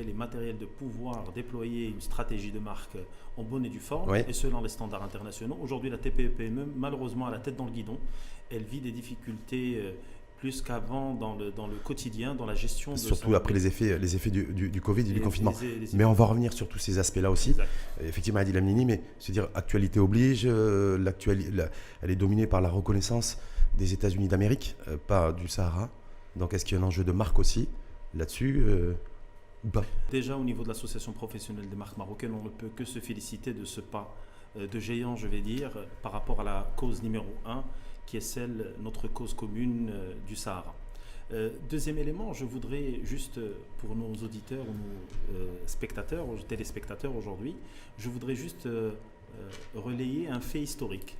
les matériels de pouvoir déployer une stratégie de marque en bonne et due forme Oui. et selon les standards internationaux. Aujourd'hui, la TPE-PME, malheureusement, a la tête dans le guidon. Elle vit des difficultés plus qu'avant dans le quotidien, dans la gestion de Surtout après les effets du Covid et du confinement. les Mais on va revenir sur tous ces aspects-là aussi. Exact. Effectivement, Adil Amnini, mais c'est dire actualité oblige, elle est dominée par la reconnaissance des États-Unis d'Amérique, pas du Sahara. Donc est-ce qu'il y a un enjeu de marque aussi là-dessus ou pas? Déjà, au niveau de l'association professionnelle des marques marocaines, on ne peut que se féliciter de ce pas de géant, je vais dire, par rapport à la cause numéro un, qui est celle, notre cause commune du Sahara. Deuxième élément, je voudrais juste, pour nos auditeurs ou nos spectateurs, téléspectateurs aujourd'hui, je voudrais juste relayer un fait historique.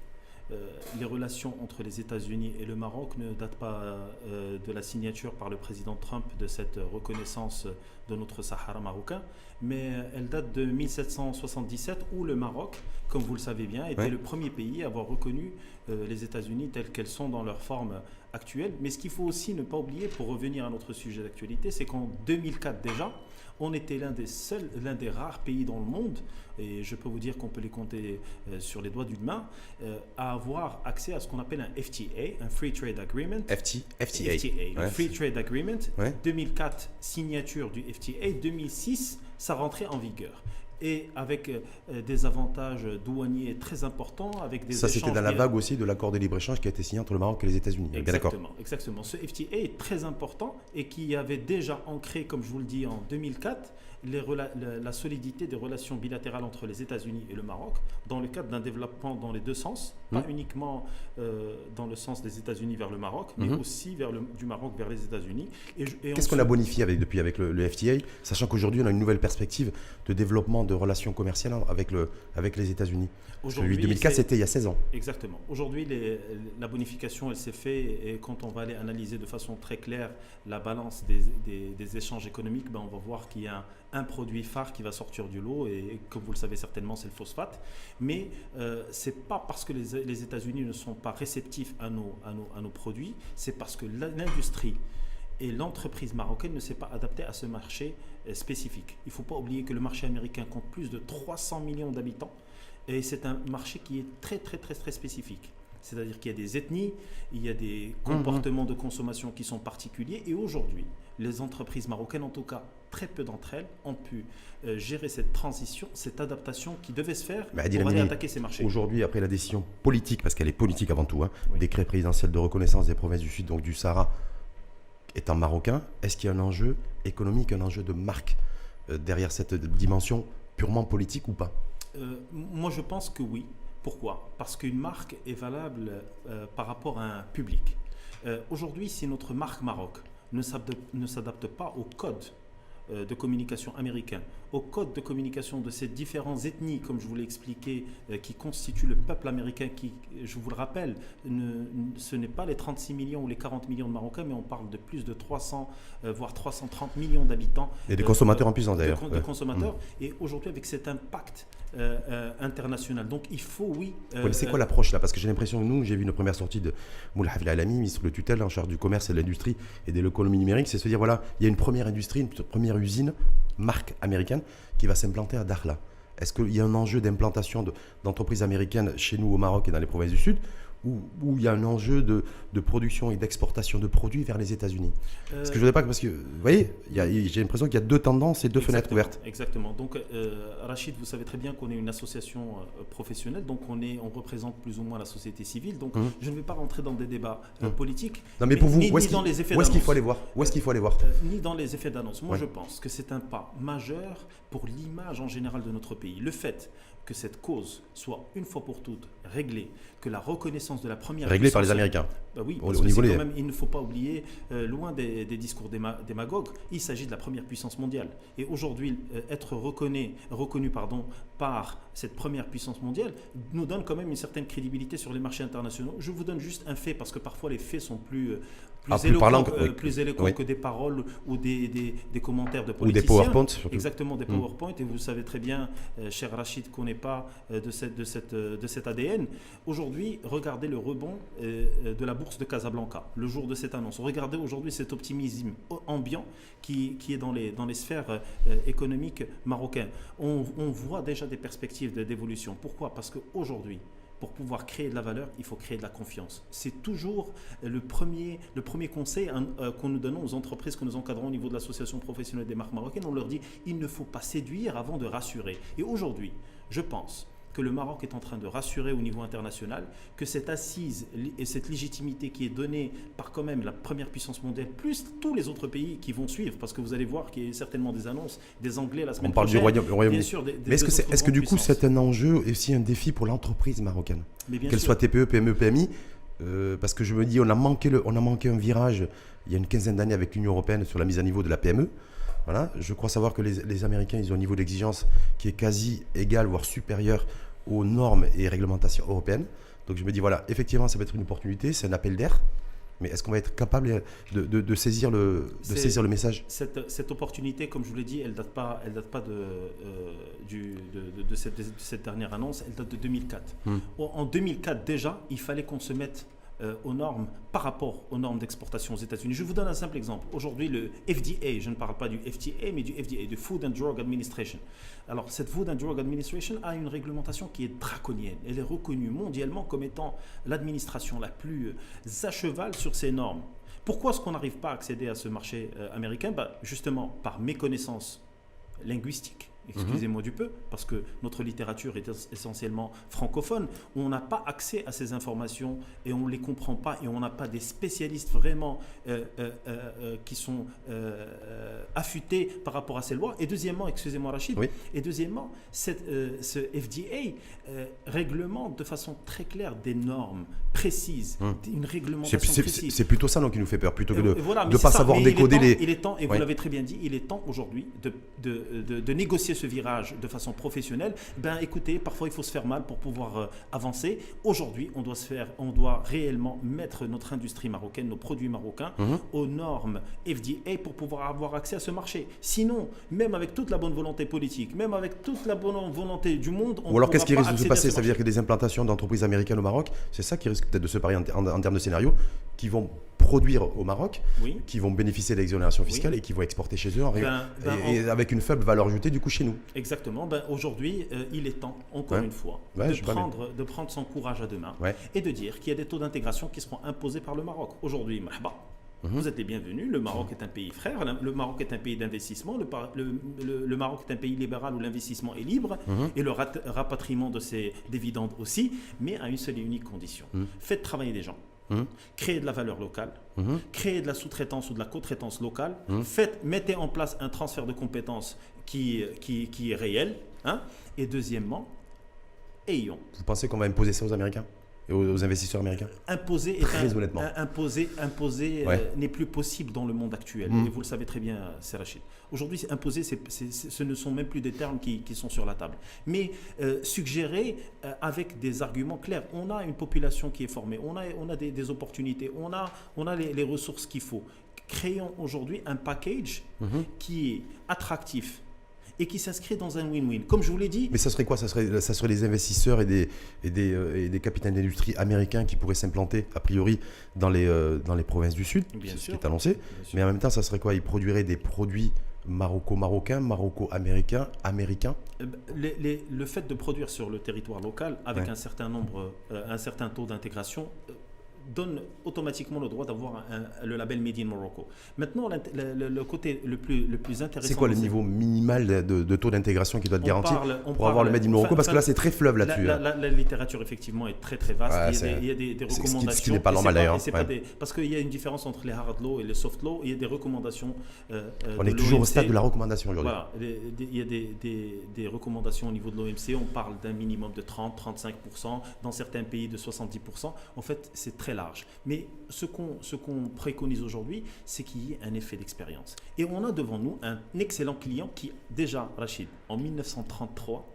Les relations entre les États-Unis et le Maroc ne datent pas de la signature par le président Trump de cette reconnaissance de notre Sahara marocain, mais elles datent de 1777 où le Maroc, comme vous le savez bien, était le premier pays à avoir reconnu les États-Unis telles qu'elles sont dans leur forme actuelle. Mais ce qu'il faut aussi ne pas oublier, pour revenir à notre sujet d'actualité, c'est qu'en 2004 déjà, on était l'un des rares pays dans le monde, et je peux vous dire qu'on peut les compter sur les doigts d'une main, à avoir accès à ce qu'on appelle un FTA, un Free Trade Agreement. FTA. Le Ouais. Free Trade Agreement. Ouais. 2004, signature du FTA. 2006, ça rentrait en vigueur. Et avec des avantages douaniers très importants, avec des Ça, c'était échanges dans la bien- vague aussi de l'accord de libre-échange qui a été signé entre le Maroc et les États-Unis. Bien d'accord. Exactement. Ce FTA est très important et qui avait déjà ancré, comme je vous le dis, en 2004, la solidité des relations bilatérales entre les États-Unis et le Maroc dans le cadre d'un développement dans les deux sens, pas uniquement dans le sens des États-Unis vers le Maroc, mais aussi du Maroc vers les États-Unis. Qu'est-ce qu'on a bonifié depuis avec le FTA, sachant qu'aujourd'hui on a une nouvelle perspective de développement de relations commerciales avec les États-Unis? Celui de 2004, c'était il y a 16 ans. Exactement. Aujourd'hui, la bonification, elle s'est faite et quand on va aller analyser de façon très claire la balance des échanges économiques, ben on va voir qu'il y a un produit phare qui va sortir du lot et comme vous le savez certainement, c'est le phosphate. Mais ce n'est pas parce que les États-Unis ne sont pas réceptifs à nos produits, c'est parce que l'industrie et l'entreprise marocaine ne s'est pas adaptée à ce marché spécifique. Il ne faut pas oublier que le marché américain compte plus de 300 millions d'habitants et c'est un marché qui est très spécifique. C'est-à-dire qu'il y a des ethnies, il y a des comportements de consommation qui sont particuliers et aujourd'hui, les entreprises marocaines, en tout cas très peu d'entre elles, ont pu gérer cette transition, cette adaptation qui devait se faire pour aller attaquer ces marchés. Aujourd'hui, après la décision politique, parce qu'elle est politique avant tout, Oui. décret présidentiel de reconnaissance des provinces du Sud, donc du Sahara, étant marocain, est-ce qu'il y a un enjeu économique, un enjeu de marque derrière cette dimension purement politique ou pas? Moi, je pense que oui. Pourquoi? Parce qu'une marque est valable par rapport à un public. Aujourd'hui, si notre marque Maroc ne s'adapte pas au code de communication américain, au code de communication de ces différentes ethnies, comme je vous l'ai expliqué, qui constituent le peuple américain, qui, je vous le rappelle, ce n'est pas les 36 millions ou les 40 millions de Marocains, mais on parle de plus de 300, voire 330 millions d'habitants. Et des consommateurs en puissance d'ailleurs. De consommateurs. Et aujourd'hui, avec cet impact international. Donc il faut, oui... C'est quoi l'approche là? Parce que j'ai l'impression que nous, j'ai vu une première sortie de Moula Havila Alami, ministre de tutelle en charge du commerce et de l'industrie et de l'économie numérique, c'est se dire voilà, il y a une première industrie, une première usine, marque américaine, qui va s'implanter à Dakhla. Est-ce qu'il y a un enjeu d'implantation d'entreprises américaines chez nous au Maroc et dans les provinces du Sud, ou il y a un enjeu de production et d'exportation de produits vers les États-Unis? Parce que je ne voudrais pas, parce que vous voyez, j'ai l'impression qu'il y a deux tendances et deux fenêtres ouvertes. Exactement. Donc, Rachid, vous savez très bien qu'on est une association professionnelle, donc on représente plus ou moins la société civile. Donc, je ne vais pas rentrer dans des débats politiques. Non, mais pour vous, où est-ce qu'il faut aller voir? Ni dans les effets d'annonce. Moi, je pense que c'est un pas majeur pour l'image en général de notre pays. Le fait que cette cause soit une fois pour toutes réglée, que la reconnaissance de la première réglée par les Américains. Oui, parce que quand même, il ne faut pas oublier, loin des discours démagogues, il s'agit de la première puissance mondiale. Et aujourd'hui, être reconnu par cette première puissance mondiale nous donne quand même une certaine crédibilité sur les marchés internationaux. Je vous donne juste un fait, parce que parfois les faits sont plus plus éloquent que des paroles ou des commentaires de ou des politiciens. PowerPoint surtout. Exactement, des PowerPoint. Et vous savez très bien, cher Rachid, qu'on n'est pas de cet ADN. Aujourd'hui, regardez le rebond de la bourse de Casablanca, le jour de cette annonce. Regardez aujourd'hui cet optimisme ambiant qui est dans les sphères économiques marocaines. On voit déjà des perspectives d'évolution. Pourquoi ? Parce qu'aujourd'hui, pour pouvoir créer de la valeur, il faut créer de la confiance. C'est toujours le premier conseil qu'on nous donne aux entreprises que nous encadrons au niveau de l'association professionnelle des marques marocaines. On leur dit, il ne faut pas séduire avant de rassurer. Et aujourd'hui, je pense que le Maroc est en train de rassurer au niveau international, que cette assise et cette légitimité qui est donnée par quand même la première puissance mondiale, plus tous les autres pays qui vont suivre, parce que vous allez voir qu'il y a certainement des annonces des Anglais la semaine prochaine. On parle du Royaume-Uni. Bien sûr, mais est-ce que du coup c'est un enjeu et aussi un défi pour l'entreprise marocaine, qu'elle soit TPE, PME, PMI, parce que je me dis on a manqué un virage il y a une quinzaine d'années avec l'Union européenne sur la mise à niveau de la PME. Voilà, je crois savoir que les Américains ils ont un niveau d'exigence qui est quasi égal voire supérieur aux normes et réglementations européennes. Donc je me dis, voilà, effectivement, ça va être une opportunité, c'est un appel d'air, mais est-ce qu'on va être capable de saisir le message ? Cette opportunité, comme je vous l'ai dit, elle date pas de cette dernière annonce, elle date de 2004. En 2004, déjà, il fallait qu'on se mette aux normes par rapport aux normes d'exportation aux États-Unis. Je vous donne un simple exemple. Aujourd'hui, le FDA, je ne parle pas du FTA, mais du FDA, du Food and Drug Administration. Alors, cette Food and Drug Administration a une réglementation qui est draconienne. Elle est reconnue mondialement comme étant l'administration la plus à cheval sur ces normes. Pourquoi est-ce qu'on n'arrive pas à accéder à ce marché américain ? Justement, par méconnaissance linguistique. Excusez-moi du peu, parce que notre littérature est essentiellement francophone. On n'a pas accès à ces informations et on ne les comprend pas et on n'a pas des spécialistes vraiment qui sont affûtés par rapport à ces lois. Et deuxièmement, excusez-moi Rachid, et deuxièmement, ce FDA réglemente de façon très claire des normes précises, une réglementation précise. C'est plutôt ça qui nous fait peur, plutôt que de ne pas ça. savoir décoder Il est temps, et vous l'avez très bien dit, il est temps aujourd'hui de négocier ce virage de façon professionnelle. Écoutez, parfois il faut se faire mal pour pouvoir avancer. Aujourd'hui, on doit réellement mettre notre industrie marocaine, nos produits marocains aux normes FDA pour pouvoir avoir accès à ce marché. Sinon, même avec toute la bonne volonté politique, même avec toute la bonne volonté du monde, ou alors qu'est-ce qui risque de se passer ? Ça veut dire que des implantations d'entreprises américaines au Maroc, c'est ça qui risque peut-être de se parier en termes de scénario, qui vont produire au Maroc, qui vont bénéficier de l'exonération fiscale et qui vont exporter chez eux et avec une faible valeur ajoutée du coup chez nous. Exactement. Aujourd'hui, il est temps, encore une fois, de prendre son courage à deux mains et de dire qu'il y a des taux d'intégration qui seront imposés par le Maroc. Aujourd'hui, vous êtes les bienvenus. Le Maroc est un pays frère. Le Maroc est un pays d'investissement. Le Maroc est un pays libéral où l'investissement est libre et le rapatriement de ses dividendes aussi, mais à une seule et unique condition. Faites travailler des gens. Créer de la valeur locale, créer de la sous-traitance ou de la co-traitance locale, mettez en place un transfert de compétences qui est réel. Et deuxièmement, Vous pensez qu'on va imposer ça aux Américains et aux investisseurs américains ? Imposer n'est plus possible dans le monde actuel. Et vous le savez très bien, Rachid. Aujourd'hui, imposer, ce ne sont même plus des termes qui sont sur la table. Mais suggérer avec des arguments clairs. On a une population qui est formée, on a des opportunités, on a les ressources qu'il faut. Créons aujourd'hui un package qui est attractif et qui s'inscrit dans un win-win. Comme je vous l'ai dit... Mais ça serait quoi ? Ça serait des investisseurs et des capitaines d'industrie américains qui pourraient s'implanter, a priori, dans les provinces du Sud, c'est ce qui est annoncé. Mais en même temps, ça serait quoi ? Ils produiraient des produits maroco-marocains, maroco-américains, américains ? Le fait de produire sur le territoire local, avec un certain taux d'intégration, donne automatiquement le droit d'avoir le label Made in Morocco. Maintenant, le côté le plus intéressant... C'est quoi le niveau minimal de taux d'intégration qui doit être garanti pour avoir le Made in Morocco ? Parce que là, c'est très fleuve là-dessus. La littérature, effectivement, est très très vaste. Il y a des recommandations. Ce qui n'est pas normal d'ailleurs. Parce qu'il y a une différence entre les hard law et les soft law. Il y a des recommandations. On est toujours au stade de la recommandation aujourd'hui. Voilà. Il y a des recommandations au niveau de l'OMC. On parle d'un minimum de 30-35%. Dans certains pays, de 70%. En fait, c'est très large. Mais ce qu'on préconise aujourd'hui, c'est qu'il y ait un effet d'expérience. Et on a devant nous un excellent client qui, déjà, Rachid, en 1933,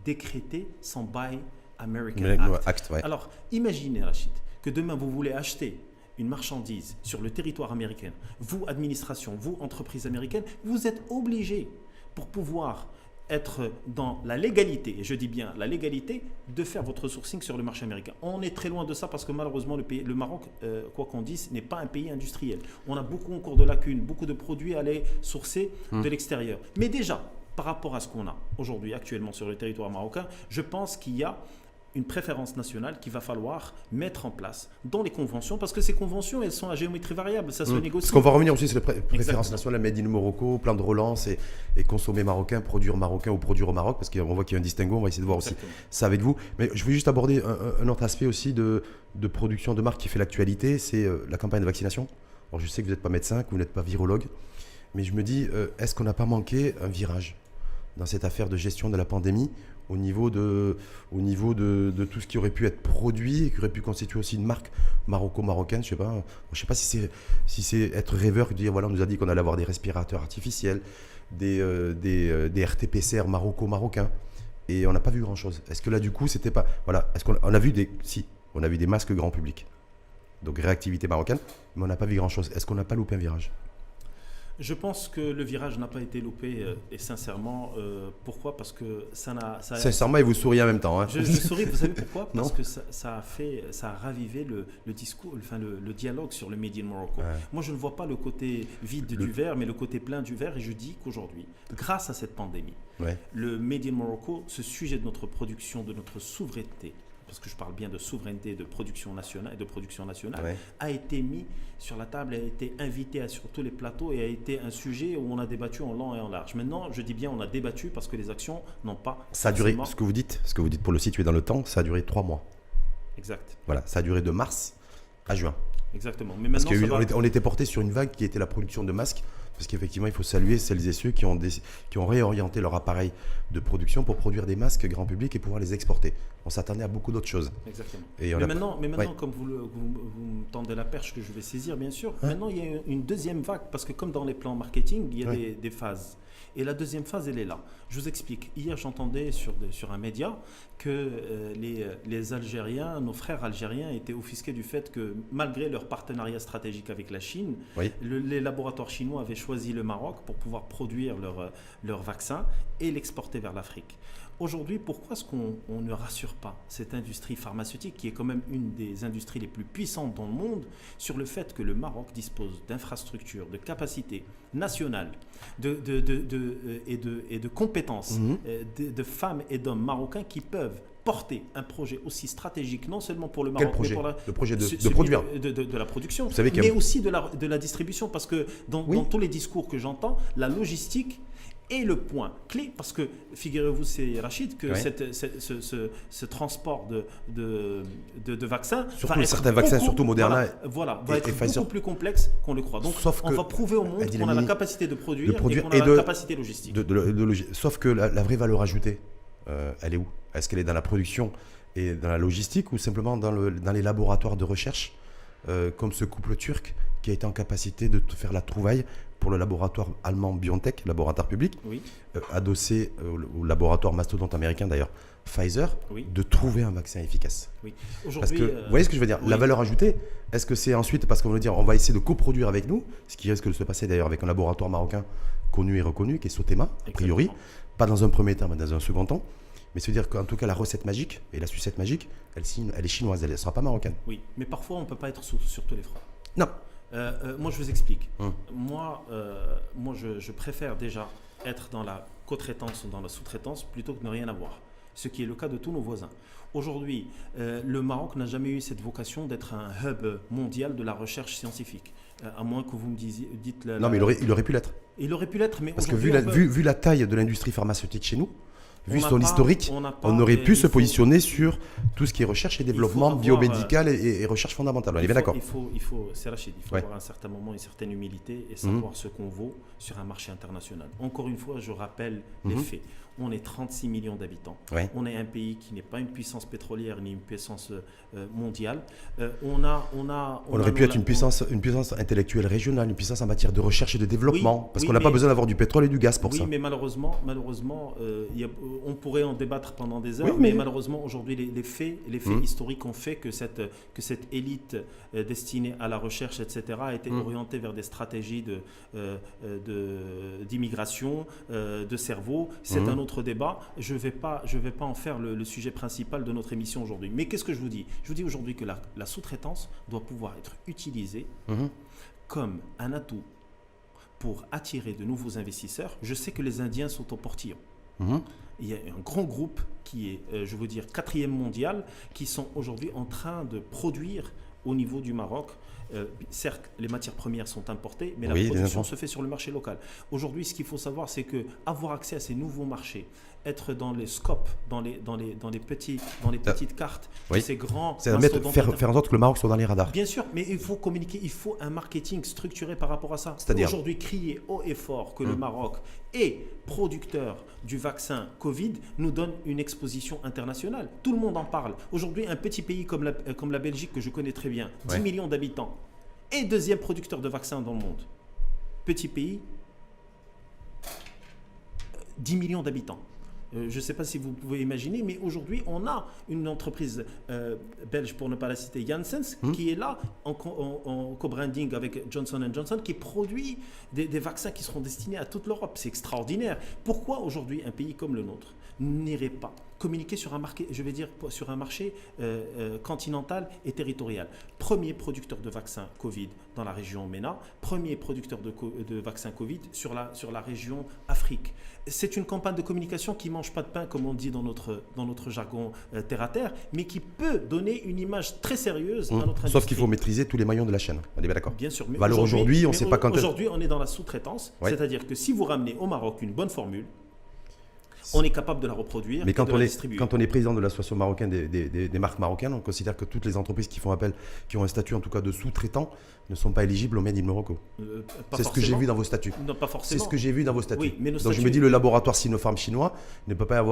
décrétait son Buy American Act. Act. Alors, imaginez, Rachid, que demain, vous voulez acheter une marchandise sur le territoire américain, vous, administration, vous, entreprise américaine, vous êtes obligé pour pouvoir être dans la légalité, et je dis bien la légalité, de faire votre sourcing sur le marché américain. On est très loin de ça parce que malheureusement le Maroc, quoi qu'on dise, n'est pas un pays industriel. On a beaucoup encore de lacunes, beaucoup de produits à aller sourcer de l'extérieur. Mais déjà, par rapport à ce qu'on a aujourd'hui actuellement sur le territoire marocain, je pense qu'il y a une préférence nationale qu'il va falloir mettre en place dans les conventions, parce que ces conventions, elles sont à géométrie variable, ça se négocie. Parce qu'on va revenir aussi sur les préférences nationales, Made in Morocco, plan de relance et consommer marocain, produire marocain ou produire au Maroc, parce qu'on voit qu'il y a un distinguo, on va essayer de voir aussi ça avec vous. Mais je voulais juste aborder un autre aspect aussi de production de marque qui fait l'actualité, c'est la campagne de vaccination. Alors je sais que vous n'êtes pas médecin, que vous n'êtes pas virologue, mais je me dis, est-ce qu'on n'a pas manqué un virage dans cette affaire de gestion de la pandémie au niveau de tout ce qui aurait pu être produit et qui aurait pu constituer aussi une marque marocaine, je sais pas si c'est être rêveur de dire voilà, on nous a dit qu'on allait avoir des respirateurs artificiels, des RT-PCR marocains et on n'a pas vu grand chose. Est-ce que là du coup c'était pas voilà, est-ce qu'on a vu on a vu des masques grand public, donc réactivité marocaine, mais on n'a pas vu grand chose. Est-ce qu'on n'a pas loupé un virage? Je pense que le virage n'a pas été loupé et sincèrement, pourquoi? Parce que ça n'a... Sincèrement, et vous souriez en même temps. Hein. Je souris, vous savez pourquoi? Parce que ça a ravivé le discours, enfin le dialogue sur le Made in Morocco. Ouais. Moi, je ne vois pas le côté vide du verre, mais le côté plein du verre. Et je dis qu'aujourd'hui, grâce à cette pandémie, le Made in Morocco, ce sujet de notre production, de notre souveraineté, parce que je parle bien de souveraineté de production nationale, a été mis sur la table, a été invité sur tous les plateaux et a été un sujet où on a débattu en long et en large. Maintenant, je dis bien on a débattu parce que les actions n'ont pas... Ça a duré, ce que vous dites pour le situer dans le temps, ça a duré 3 mois. Exact. Voilà, ça a duré de mars à juin. Exactement. Mais maintenant, parce qu'on était porté sur une vague qui était la production de masques. Parce qu'effectivement, il faut saluer celles et ceux qui ont réorienté leur appareil de production pour produire des masques grand public et pouvoir les exporter. On s'attendait à beaucoup d'autres choses. Exactement. Mais maintenant, comme vous me tendez la perche que je vais saisir, bien sûr, maintenant il y a une deuxième vague. Parce que comme dans les plans marketing, il y a des phases. Et la deuxième phase, elle est là. Je vous explique. Hier, j'entendais sur un média que les Algériens, nos frères algériens, étaient offusqués du fait que malgré leur partenariat stratégique avec la Chine, les laboratoires chinois avaient choisi le Maroc pour pouvoir produire leur vaccin et l'exporter vers l'Afrique. Aujourd'hui, pourquoi est-ce qu'on ne rassure pas cette industrie pharmaceutique qui est quand même une des industries les plus puissantes dans le monde sur le fait que le Maroc dispose d'infrastructures, de capacités nationales et de compétences de femmes et d'hommes marocains qui peuvent porter un projet aussi stratégique, non seulement pour le Maroc, mais pour le projet de produire. De la production, Vous savez mais aussi de la distribution, parce que dans tous les discours que j'entends, la logistique est le point clé, parce que figurez-vous, c'est Rachid, que ce transport de vaccins, surtout certains vaccins, surtout Moderna, va être beaucoup plus complexe qu'on le croit. Donc on va prouver au monde qu'on a la capacité de produire et qu'on a la capacité logistique. Sauf que la vraie valeur ajoutée, elle est où? Est-ce qu'elle est dans la production et dans la logistique ou simplement dans les laboratoires de recherche, comme ce couple turc qui a été en capacité de faire la trouvaille pour le laboratoire allemand BioNTech, laboratoire public, adossé au laboratoire mastodonte américain d'ailleurs, Pfizer, de trouver un vaccin efficace. Parce que, vous voyez ce que je veux dire, la valeur ajoutée, est-ce que c'est ensuite parce qu'on veut dire on va essayer de coproduire avec nous, ce qui risque de se passer d'ailleurs avec un laboratoire marocain connu et reconnu, qui est Sotema, a priori, pas dans un premier temps, mais dans un second temps. Mais se dire qu'en tout cas, la recette magique et la sucette magique, elle est chinoise, elle ne sera pas marocaine. Oui, mais parfois, on ne peut pas être sur tous les fronts. Non. Moi, je vous explique. Moi, je préfère déjà être dans la co-traitance ou dans la sous-traitance plutôt que de ne rien avoir. Ce qui est le cas de tous nos voisins. Aujourd'hui, le Maroc n'a jamais eu cette vocation d'être un hub mondial de la recherche scientifique. À moins que vous me dites... Non, mais il aurait pu l'être. Il aurait pu l'être, mais parce que vu la taille de l'industrie pharmaceutique chez nous, vu son historique, on aurait pu se positionner sur tout ce qui est recherche et développement biomédical et recherche fondamentale. On est bien d'accord. C'est Rachid, il faut avoir à un certain moment une certaine humilité et savoir ce qu'on vaut sur un marché international. Encore une fois, je rappelle les faits. On est 36 millions d'habitants. On est un pays qui n'est pas une puissance pétrolière ni une puissance mondiale. On aurait pu être une puissance intellectuelle régionale, une puissance en matière de recherche et de développement, parce qu'on n'a pas besoin d'avoir du pétrole et du gaz pour ça. Oui, mais malheureusement, on pourrait en débattre pendant des heures, Oui, mais mais- malheureusement, aujourd'hui, les faits historiques ont fait que cette élite destinée à la recherche, etc., a été orientée vers des stratégies d'immigration, de cerveau. C'est un autre débat. Je vais pas en faire le sujet principal de notre émission aujourd'hui. Mais qu'est-ce que je vous dis? Je vous dis aujourd'hui que la sous-traitance doit pouvoir être utilisée comme un atout pour attirer de nouveaux investisseurs. Je sais que les Indiens sont au portillon. Il y a un grand groupe qui est, je veux dire, 4e mondial, qui sont aujourd'hui en train de produire au niveau du Maroc. Certes, les matières premières sont importées, mais la production se fait sur le marché local. Aujourd'hui, ce qu'il faut savoir, c'est que avoir accès à ces nouveaux marchés, être dans les scopes, dans les petites cartes, de ces grands mastodontes, faire en sorte que le Maroc soit dans les radars. Bien sûr, mais il faut communiquer, il faut un marketing structuré par rapport à ça. C'est-à-dire aujourd'hui, crier haut et fort que le Maroc est producteur du vaccin Covid nous donne une exposition internationale. Tout le monde en parle. Aujourd'hui, un petit pays comme la Belgique, que je connais très bien, 10 millions d'habitants, est deuxième producteur de vaccins dans le monde. Petit pays, 10 millions d'habitants. Je ne sais pas si vous pouvez imaginer, mais aujourd'hui, on a une entreprise belge, pour ne pas la citer, Janssen, qui est là en co-branding avec Johnson & Johnson, qui produit des vaccins qui seront destinés à toute l'Europe. C'est extraordinaire. Pourquoi aujourd'hui un pays comme le nôtre n'irait pas communiquer sur un marché, je vais dire, sur un marché continental et territorial? Premier producteur de vaccins Covid dans la région MENA, premier producteur de vaccins Covid sur la région Afrique. C'est une campagne de communication qui ne mange pas de pain, comme on dit dans notre jargon terre à terre, mais qui peut donner une image très sérieuse à notre industrie. Sauf qu'il faut maîtriser tous les maillons de la chaîne. On est bien d'accord. Bien sûr. Mais alors aujourd'hui, on ne sait pas quand. Aujourd'hui, on est dans la sous-traitance, c'est-à-dire que si vous ramenez au Maroc une bonne formule, on est capable de la reproduire. Mais quand on est président de l'association marocaine des marques marocaines, on considère que toutes les entreprises qui font appel, qui ont un statut en tout cas de sous-traitant, ne sont pas éligibles au Made in Morocco. C'est ce que j'ai vu dans vos statuts. Non, pas forcément. C'est ce que j'ai vu dans vos statuts. Oui, mais donc je me dis, le laboratoire Sinopharm chinois ne peut pas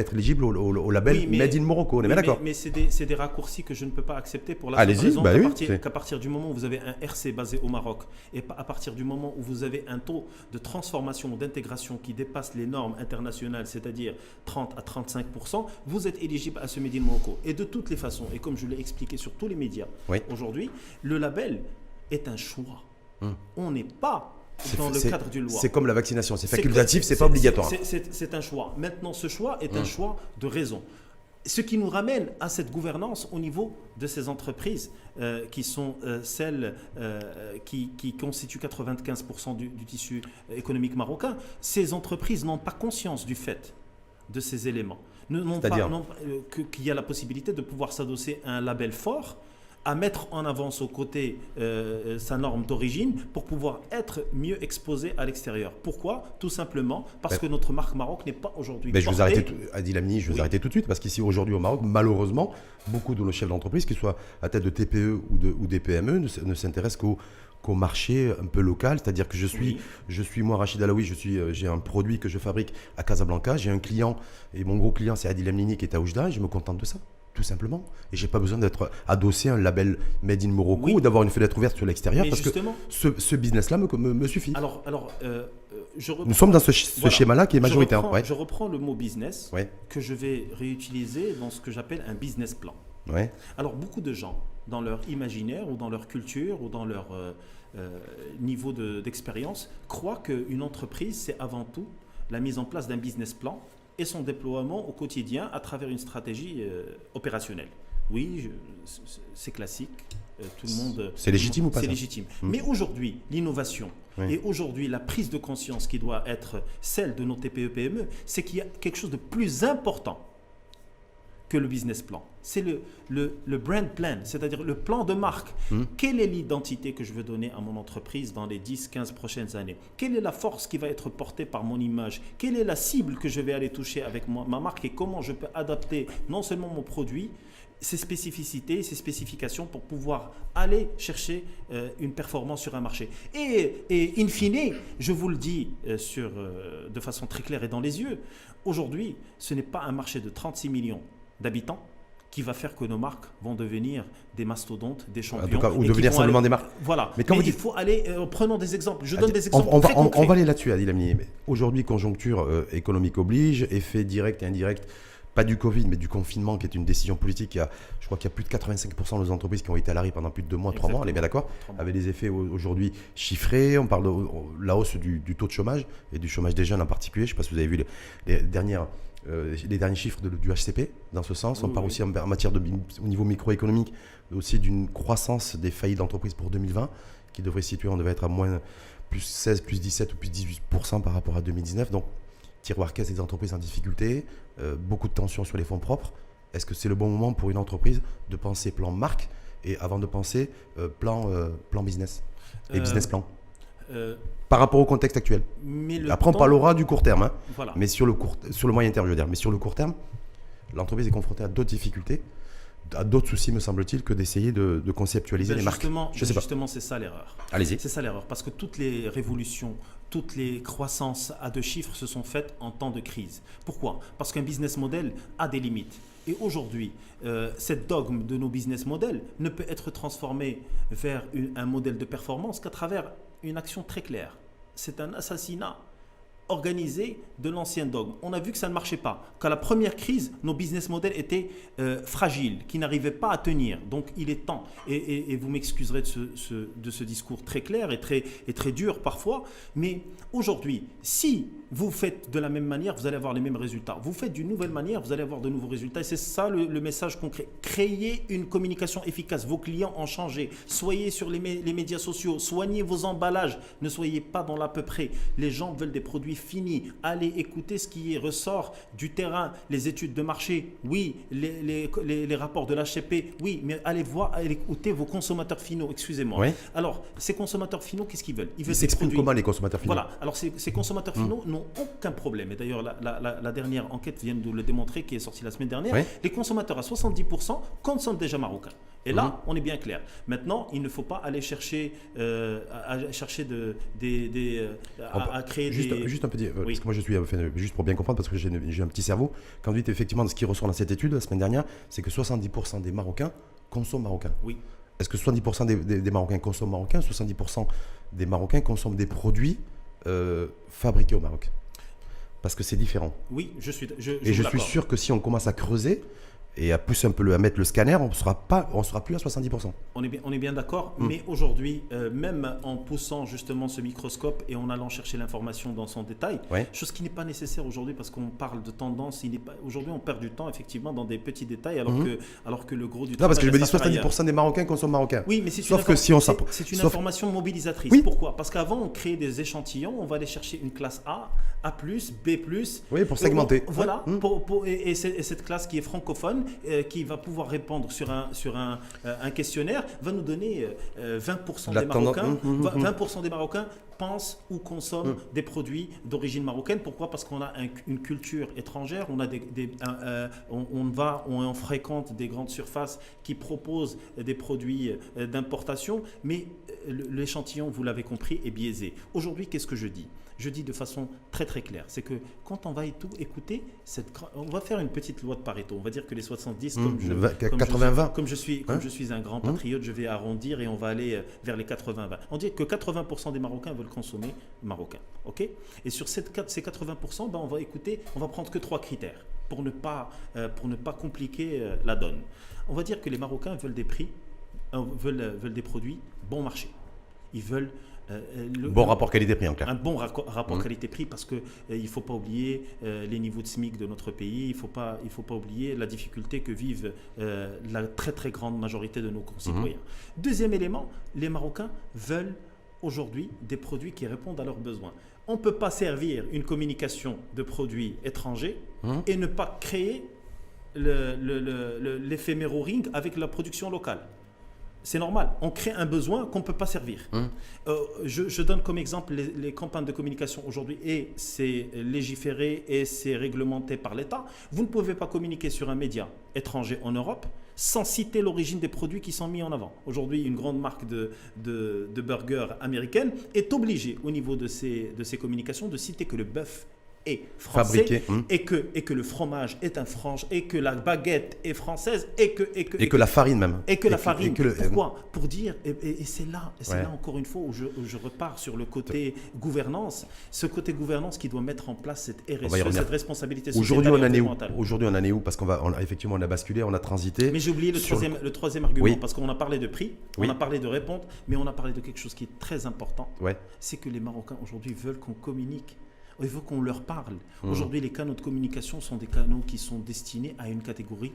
être éligible au label Made in Morocco. On est bien d'accord. Mais c'est des raccourcis que je ne peux pas accepter pour la raison qu'à partir du moment où vous avez un RC basé au Maroc et à partir du moment où vous avez un taux de transformation ou d'intégration qui dépasse les normes internationales, c'est-à-dire 30 à 35%, vous êtes éligible à ce Made in Morocco. Et de toutes les façons, et comme je l'ai expliqué sur tous les médias aujourd'hui, le label est un choix. On n'est pas dans le cadre d'une loi. C'est comme la vaccination, c'est facultatif, c'est pas obligatoire. C'est un choix. Maintenant, ce choix est un choix de raison. Ce qui nous ramène à cette gouvernance au niveau de ces entreprises qui sont celles qui constituent 95% du tissu économique marocain. Ces entreprises n'ont pas conscience du fait de ces éléments. Qu'il y a la possibilité de pouvoir s'adosser à un label fort, à mettre en avant au côté sa norme d'origine pour pouvoir être mieux exposé à l'extérieur. Pourquoi? Tout simplement parce que notre marque Maroc n'est pas aujourd'hui portée. Je vous arrête, Adil Amni, je vais vous arrêter tout de suite parce qu'ici aujourd'hui au Maroc, malheureusement, beaucoup de nos chefs d'entreprise, qu'ils soient à tête de TPE ou des PME, ne s'intéressent qu'au marché un peu local, c'est-à-dire que je suis moi Rachid Alaoui, j'ai un produit que je fabrique à Casablanca, j'ai un client et mon gros client c'est Adil Amnini qui est à Oujda et je me contente de ça. Tout simplement. Et je n'ai pas besoin d'être adossé à un label Made in Morocco ou d'avoir une fenêtre ouverte sur l'extérieur parce que ce business-là me suffit. Nous sommes dans ce schéma-là qui est majoritaire. Je reprends le mot business que je vais réutiliser dans ce que j'appelle un business plan. Alors, beaucoup de gens, dans leur imaginaire ou dans leur culture ou dans leur niveau d'expérience, croient qu'une entreprise, c'est avant tout la mise en place d'un business plan et son déploiement au quotidien à travers une stratégie opérationnelle. Oui, c'est classique. Tout le monde. C'est légitime ou pas? C'est légitime. Mais aujourd'hui, l'innovation et aujourd'hui la prise de conscience qui doit être celle de nos TPE-PME, c'est qu'il y a quelque chose de plus important que le business plan. C'est le brand plan, c'est-à-dire le plan de marque. Quelle est l'identité que je veux donner à mon entreprise dans les 10-15 prochaines années? Quelle est la force qui va être portée par mon image? Quelle est la cible que je vais aller toucher avec ma marque et comment je peux adapter non seulement mon produit, ses spécificités, ses spécifications pour pouvoir aller chercher une performance sur un marché. Et in fine, je vous le dis de façon très claire et dans les yeux, aujourd'hui, ce n'est pas un marché de 36 millions d'habitants qui va faire que nos marques vont devenir des mastodontes, des champions. En tout cas, ou et devenir qui vont simplement aller- des marques. Voilà. Mais quand vous il dites- faut aller, prenons des exemples. Je donne des On, exemples on va, très concrets. on va aller là-dessus, Adil Amni. Mais aujourd'hui, conjoncture économique oblige, effet direct et indirect, pas du Covid, mais du confinement, qui est une décision politique. Je crois qu'il y a plus de 85% de nos entreprises qui ont été à l'arrêt pendant plus de 2 mois, 3 mois, on est bien d'accord, 3 mois. avec des effets aujourd'hui chiffrés. On parle de la hausse du taux de chômage, et du chômage des jeunes en particulier. Je ne sais pas si vous avez vu les derniers chiffres du HCP dans ce sens. Oui, On parle oui. aussi en matière au niveau microéconomique, aussi d'une croissance des faillites d'entreprises pour 2020, qui devrait se situer, on devait être à moins plus 16, plus 17 ou plus 18% par rapport à 2019. Donc, tiroir caisse des entreprises en difficulté, beaucoup de tensions sur les fonds propres. Est-ce que c'est le bon moment pour une entreprise de penser plan marque et avant de penser plan business et business plan Euh, par rapport au contexte actuel? mais le Après, on temps- parlera du court terme, hein, Voilà. mais sur le moyen terme, je veux dire. Mais sur le court terme, l'entreprise est confrontée à d'autres difficultés, à d'autres soucis, me semble-t-il, que d'essayer de conceptualiser les marques. Je sais pas. Justement, c'est ça l'erreur. Allez-y. C'est ça l'erreur, parce que toutes les révolutions, toutes les croissances à 2 chiffres se sont faites en temps de crise. Pourquoi? Parce qu'un business model a des limites. Et aujourd'hui, cette dogme de nos business models ne peut être transformé vers un modèle de performance qu'à travers une action très claire. C'est un assassinat organisé de l'ancien dogme. On a vu que ça ne marchait pas. Qu'à la première crise, nos business models étaient fragiles, qui n'arrivaient pas à tenir. Donc il est temps, et vous m'excuserez de ce discours très clair et très dur parfois, mais aujourd'hui, si vous faites de la même manière, vous allez avoir les mêmes résultats. Vous faites d'une nouvelle manière, vous allez avoir de nouveaux résultats. Et c'est ça le message concret. Créez une communication efficace. Vos clients ont changé. Soyez sur les médias sociaux. Soignez vos emballages. Ne soyez pas dans l'à peu près. Les gens veulent des produits finis. Allez écouter ce qui ressort du terrain, les études de marché, oui, les rapports de l'HCP, oui, mais allez écouter vos consommateurs finaux, excusez-moi. Oui. Alors, ces consommateurs finaux, qu'est-ce qu'ils veulent? Ils Ils veulent des s'expriment produits. comment, les consommateurs finaux? Voilà, alors ces consommateurs finaux n'ont aucun problème. Et d'ailleurs, la dernière enquête vient de le démontrer, qui est sortie la semaine dernière. Oui. Les consommateurs à 70% consomment déjà marocain. Et là, on est bien clair. Maintenant, il ne faut pas aller chercher, à créer Juste un petit, Oui. parce que moi je suis, juste pour bien comprendre, parce que j'ai un petit cerveau, quand vous dites effectivement ce qui ressort dans cette étude la semaine dernière, c'est que 70% des Marocains consomment marocain. Oui. Est-ce que 70% des Marocains consomment marocain, 70% des Marocains consomment des produits fabriqués au Maroc? Parce que c'est différent. Oui, je suis Et je suis sûr que si on commence à creuser et à pousser un peu à mettre le scanner, on sera plus à 70%. On est bien d'accord, mais aujourd'hui, même en poussant justement ce microscope et en allant chercher l'information dans son détail, Ouais. chose qui n'est pas nécessaire aujourd'hui parce qu'on parle de tendance, aujourd'hui on perd du temps effectivement dans des petits détails alors que le gros du Non, parce que je me dis reste à faire ailleurs. 70% des Marocains consomment marocain. Oui, mais c'est Sauf une, que si on c'est une sauf- information mobilisatrice. Oui. Pourquoi? Parce qu'avant, on créait des échantillons, on va aller chercher une classe A, A+, B+. Oui, pour segmenter. Voilà, Ouais. et cette classe qui est francophone, qui va pouvoir répondre sur un questionnaire, va nous donner 20% La des tendance. Marocains. 20% des Marocains pensent ou consomment des produits d'origine marocaine. Pourquoi? Parce qu'on a une culture étrangère, on fréquente des grandes surfaces qui proposent des produits d'importation, mais l'échantillon, vous l'avez compris, est biaisé. Aujourd'hui, qu'est-ce que je dis? Je dis de façon très très claire, c'est que quand on va écouter, on va faire une petite loi de Pareto. On va dire que les 70, comme je suis un grand patriote, je vais arrondir et on va aller vers les 80-20. On dit que 80% des Marocains veulent consommer marocain. Ok? Et sur ces 80%, on va prendre que 3 critères pour ne pas compliquer la donne. On va dire que les Marocains veulent veulent des produits bon marché. Ils veulent Bon rapport qualité-prix en clair. un bon rapport qualité-prix parce que il ne faut pas oublier les niveaux de SMIC de notre pays, il faut pas oublier la difficulté que vivent la très très grande majorité de nos concitoyens. Deuxième élément, les Marocains veulent aujourd'hui des produits qui répondent à leurs besoins. On ne peut pas servir une communication de produits étrangers et ne pas créer l'éphéméro ring avec la production locale. C'est normal, on crée un besoin qu'on ne peut pas servir. Je donne comme exemple les campagnes de communication aujourd'hui, et c'est légiféré et c'est réglementé par l'État. Vous ne pouvez pas communiquer sur un média étranger en Europe sans citer l'origine des produits qui sont mis en avant. Aujourd'hui, une grande marque de burgers américaine est obligée au niveau de ses communications de citer que le bœuf est français, Fabriqué, et que le fromage est un fromage, et que la baguette est française, et que la farine même. Et que la farine. que Pourquoi? Pour dire, et c'est là, Ouais. là encore une fois où je repars sur le côté gouvernance, ce côté gouvernance qui doit mettre en place cette On va y RSE, revenir. cette responsabilité Aujourd'hui, sociétale on et en est où? environnementale. Aujourd'hui, on en est où? Parce effectivement, on a basculé, on a transité. Mais j'ai oublié sur le troisième argument, Oui. parce qu'on a parlé de prix, Oui. on a parlé de répondre, mais on a parlé de quelque chose qui est très important, Ouais. c'est que les Marocains aujourd'hui veulent qu'on communique. Il faut qu'on leur parle. Mmh. Aujourd'hui, les canaux de communication sont des canaux qui sont destinés à une catégorie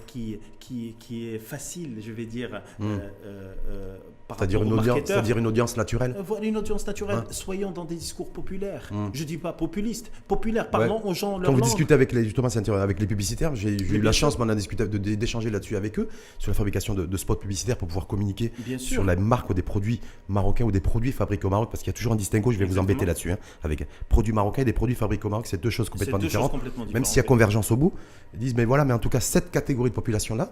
qui est facile, je vais dire, par C'est-à-dire rapport aux marketeurs. c'est-à-dire une audience naturelle. Voilà une audience naturelle. Ouais. Soyons dans des discours populaires. Mmh. Je ne dis pas populistes. Populaires, parlons aux gens leur Quand vous langue. discutez avec justement, c'est intéressant, avec les publicitaires, j'ai eu bien la sûr. chance, on a discuté d'échanger là-dessus avec eux, sur la fabrication de spots publicitaires pour pouvoir communiquer Bien sûr. sur la marque ou des produits marocains ou des produits fabriqués au Maroc, parce qu'il y a toujours un distinguo, je vais vous Exactement. embêter là-dessus, hein, avec produits marocains et des produits fabriqués au Maroc, c'est deux choses complètement C'est deux choses différentes. complètement Même différentes, s'il y a oui. convergence au bout, ils disent, mais voilà, mais en tout cas, cette catégorie de population-là,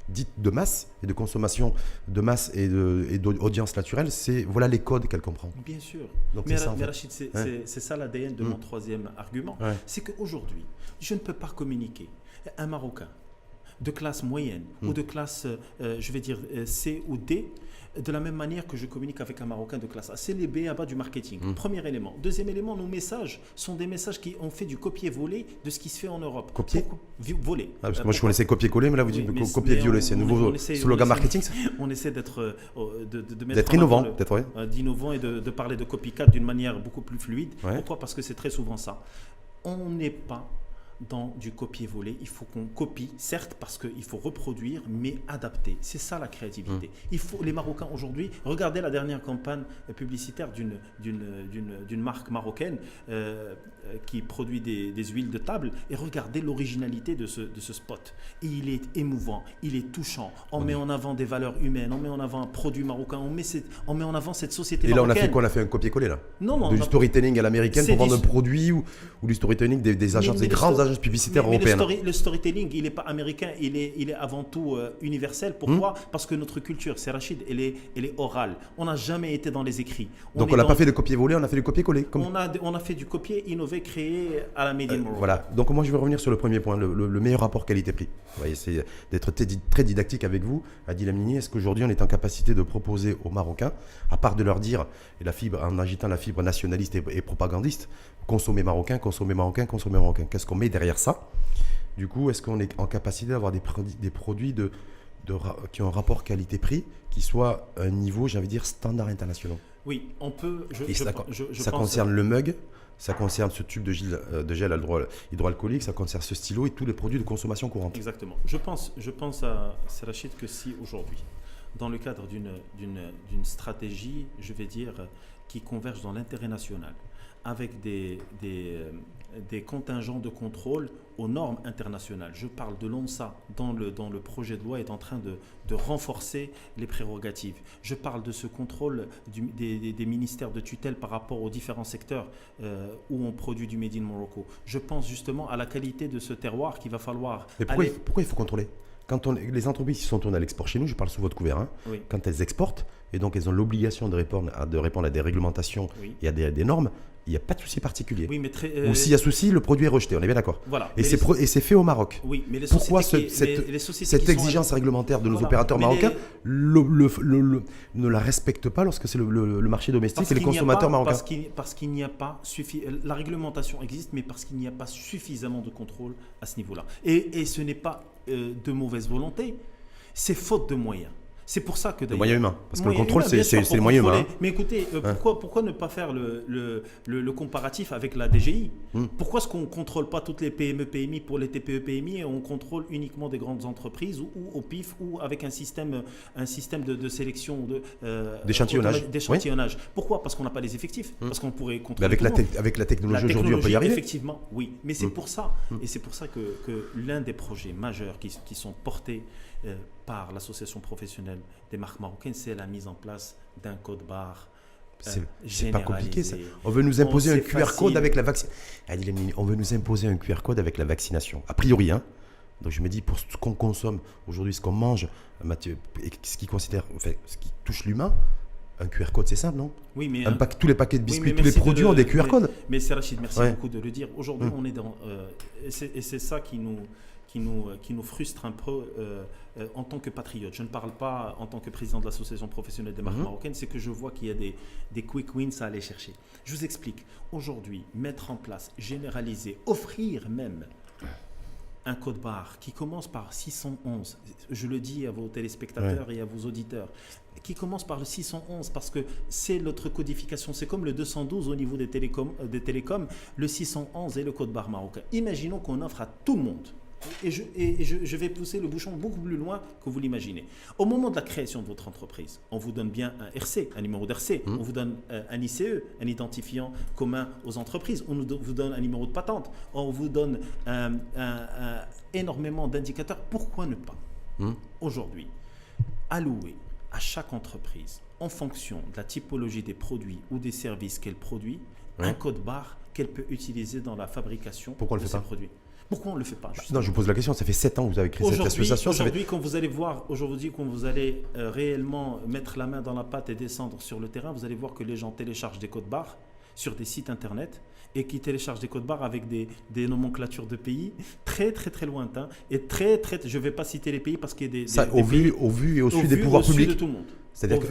dite de masse et de consommation de masse et d'audience naturelle, voilà les codes qu'elle comprend. Bien sûr. Donc Mais, c'est ça, en fait. Rachid, c'est Ouais. ça l'ADN de mon troisième argument. Ouais. C'est qu'aujourd'hui, je ne peux pas communiquer un Marocain de classe moyenne ou de classe, je vais dire, C ou D, de la même manière que je communique avec un Marocain de classe A. C'est les B à bas du marketing. Premier élément. Deuxième élément, nos messages sont des messages qui ont fait du copier-voler de ce qui se fait en Europe. Copier Pourquoi Voler. Ah, parce que moi je connaissais copier-coller, mais là vous dites Oui, mais- copier-violer, c'est un nouveau slogan marketing, ça On essaie d'être de mettre d'être en avant innovant, le- peut-être, ouais. d'innovant et de parler de copycat d'une manière beaucoup plus fluide. Ouais. Pourquoi? Parce que c'est très souvent ça. On n'est pas dans du copier-voler. Il faut qu'on copie, certes, parce qu'il faut reproduire, mais adapter. C'est ça la créativité. Les Marocains aujourd'hui, regardez la dernière campagne publicitaire d'une marque marocaine qui produit des huiles de table, et regardez l'originalité de ce spot. Et il est émouvant, il est touchant. On met en avant des valeurs humaines, on met en avant un produit marocain, on met en avant cette société Et là marocaine. on a fait un copier-coller là. Non, Du storytelling à l'américaine C'est pour vendre du- un produit ou du storytelling des agences, des grandes agences publicitaires mais européennes. le storytelling, il n'est pas américain, il est avant tout universel. Pourquoi? Parce que notre culture, c'est Rachid, elle est orale. On n'a jamais été dans les écrits. Donc on n'a pas fait de copier-voler, on a fait du copier-coller. On a fait du copier, innové, créé à la Made in Morocco. Voilà, donc moi je vais revenir sur le premier point, le meilleur rapport qualité-prix. On va essayer d'être très didactique avec vous. Adil Amini, est-ce qu'aujourd'hui on est en capacité de proposer aux Marocains, à part de leur dire, en agitant la fibre nationaliste et propagandiste, consommer marocain, consommer marocain, consommer marocain, qu'est-ce qu'on met derrière ça? Du coup, est-ce qu'on est en capacité d'avoir des produits qui ont un rapport qualité-prix qui soit un niveau, j'ai envie de dire, standard international? Oui, on peut. Ça concerne le mug, ça concerne ce tube de gel hydroalcoolique, ça concerne ce stylo et tous les produits de consommation courante. Exactement. Je pense à Rachid que si aujourd'hui, dans le cadre d'une stratégie, je vais dire, qui converge dans l'intérêt national, avec des contingents de contrôle aux normes internationales. Je parle de l'ONSA dans le projet de loi est en train de renforcer les prérogatives. Je parle de ce contrôle des ministères de tutelle par rapport aux différents secteurs où on produit du Made in Morocco. Je pense justement à la qualité de ce terroir qu'il va falloir... Mais pourquoi il faut contrôler? Les entreprises qui sont tournées à l'export chez nous, je parle sous votre couvert, Oui. quand elles exportent, et donc elles ont l'obligation de répondre à des réglementations Oui. et à des normes, il n'y a pas de souci particulier. Oui, mais Ou s'il y a souci, le produit est rejeté, on est bien d'accord. Voilà. Et c'est fait au Maroc. Oui, mais les Pourquoi sociétés les sociétés cette qui sont- exigence réglementaire de nos Voilà. opérateurs Mais marocains ne la respectent pas lorsque c'est le marché domestique Parce et les qu'il n'y a consommateurs pas- marocains? parce qu'il n'y a pas la réglementation existe, mais parce qu'il n'y a pas suffisamment de contrôle à ce niveau-là. Et ce n'est pas de mauvaise volonté, c'est faute de moyens. C'est pour ça que Les moyens humains. Parce que le contrôle, bien sûr, c'est pour les moyens contrôler. humains. Mais écoutez, pourquoi ne pas faire le comparatif avec la DGI? Pourquoi est-ce qu'on ne contrôle pas toutes les PME, PMI pour les TPE, PMI et on contrôle uniquement des grandes entreprises ou au PIF ou avec un système de sélection d'échantillonnage? Pourquoi? Parce qu'on n'a pas les effectifs. Parce qu'on pourrait Mais contrôler. avec la technologie aujourd'hui, on peut y arriver. Effectivement, oui. Mais c'est pour ça. Et c'est pour ça que l'un des projets majeurs qui sont portés par l'association professionnelle des marques marocaines, c'est la mise en place d'un code barre C'est pas compliqué ça. généralisé. On veut nous imposer un C'est QR facile. code avec la vaccination. On veut nous imposer un QR code avec la vaccination. A priori, hein. Donc je me dis, pour ce qu'on consomme aujourd'hui, ce qu'on mange, ce qui touche l'humain, Un QR code, c'est simple, non? Oui, mais Tous les paquets de biscuits, mais tous les merci produits ont des QR codes. Mais c'est Rachid, merci Ouais. beaucoup de le dire. Aujourd'hui, on est dans et c'est ça qui nous frustre un peu en tant que patriote. Je ne parle pas en tant que président de l'association professionnelle des marques marocaines, c'est que je vois qu'il y a des quick wins à aller chercher. Je vous explique. Aujourd'hui, mettre en place, généraliser, offrir même un code barre qui commence par 611, je le dis à vos téléspectateurs et à vos auditeurs, qui commence par le 611 parce que c'est notre codification, c'est comme le 212 au niveau des télécoms, le 611 est le code barre marocain. Imaginons qu'on offre à tout le monde. Et je vais pousser le bouchon beaucoup plus loin que vous l'imaginez. Au moment de la création de votre entreprise, on vous donne bien un RC, un numéro d'RC, on vous donne un ICE, un identifiant commun aux entreprises, on vous donne un numéro de patente, on vous donne énormément d'indicateurs. Pourquoi ne pas, aujourd'hui, allouer à chaque entreprise, en fonction de la typologie des produits ou des services qu'elle produit, un code barre qu'elle peut utiliser dans la fabrication de ces produits? Pourquoi on ne le fait pas? Non, je vous pose la question, ça fait 7 ans que vous avez créé cette association. Aujourd'hui, quand vous allez voir, quand vous allez réellement mettre la main dans la pâte et descendre sur le terrain, vous allez voir que les gens téléchargent des codes barres sur des sites internet et qui téléchargent des codes barres avec des nomenclatures de pays très très très lointains et je ne vais pas citer les pays parce qu'il y a des au vu et au su des pouvoirs publics de tout le monde. C'est-à-dire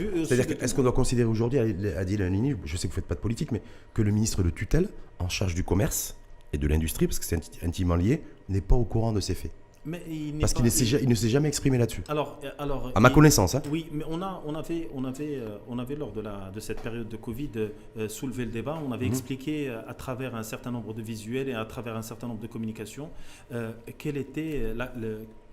est-ce qu'on doit considérer aujourd'hui, Adil Hanini, je sais que vous ne faites pas de politique, mais que le ministre de tutelle en charge du commerce et de l'industrie, parce que c'est intimement lié, n'est pas au courant de ces faits? Parce qu'il ne s'est jamais exprimé là-dessus. Alors, à ma connaissance. Oui, mais on avait lors de cette période de Covid soulevé le débat. On avait expliqué à travers un certain nombre de visuels et à travers un certain nombre de communications